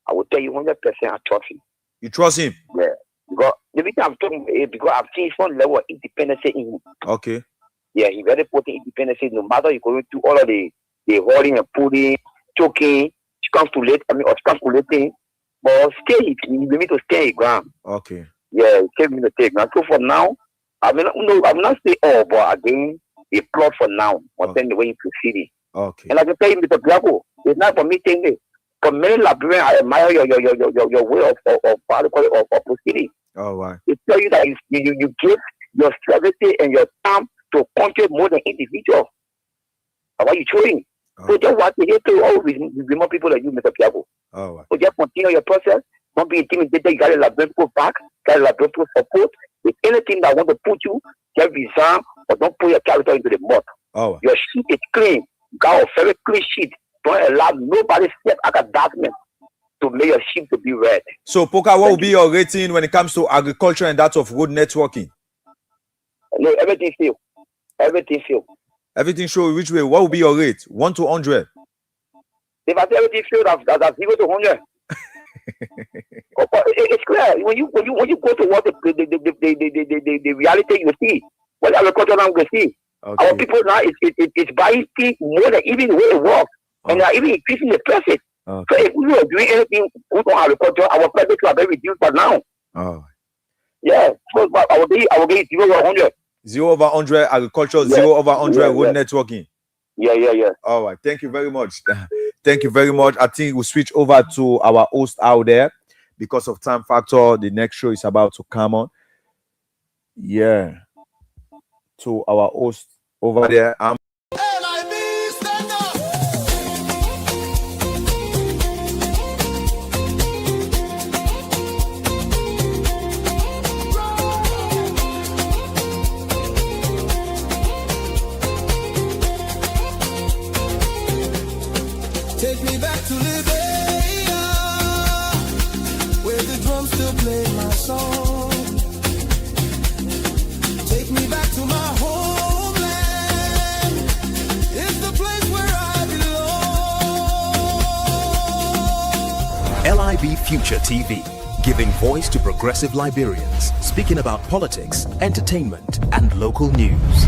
I will tell you 100% I trust him. You trust him? Yeah. Because the reason I'm talking because I've seen some level of independence in him. Okay. Yeah, he very potent independence. No matter you going through all of the holding and pulling, choking, calculating, but still he need to stay ground. Okay. Yeah, he came to take. Now, so for now, I mean, no, I'm not saying all, but again, a plot for now. But then the way you proceed. Okay. And I can tell you, Mr. Biago, it's not for me saying it. For many Liberians, I admire your way of proceeding. All right. It tell you that you give your strategy and your time to contribute more than individual. What you showing? So just want to hear to always be more people like you, Mr. Biago. All right. So just continue your process Don't be intimidated. You got a LIB people back. Got a LIB people support. If anything that want to put you, just resign or don't put your character into the mud. Oh. Your sheet is clean. You got a very clean sheet. Don't allow nobody step out of darkness to make your sheep to be red. So, Poka, what will be your rating when it comes to agriculture and that of road networking? No, everything fail. Everything fail. Everything show which way? What will be your rate? 1 to 100? If I say everything fail, that's 0 to 100. It's clear. When you go to what the reality you see, what agriculture now we see. Okay. Our people now it's buying things more than even the way it works. And they are even increasing the prices. So if we are doing anything with agriculture, our prices are very reduced by now. Oh. Yeah. So I will give 0 over 100. 0 over 100 agriculture, 0 over 100 road networking. Yeah. All right. Thank you very much. Thank you very much. I think we'll switch over to our host out there because of time factor. The next show is about to come on. Yeah. To our host over there. Take me back to Liberia, where the drums still play my song. Take me back to my homeland. It's the place where I belong. LIB Future TV, giving voice to progressive Liberians, speaking about politics, entertainment, and local news.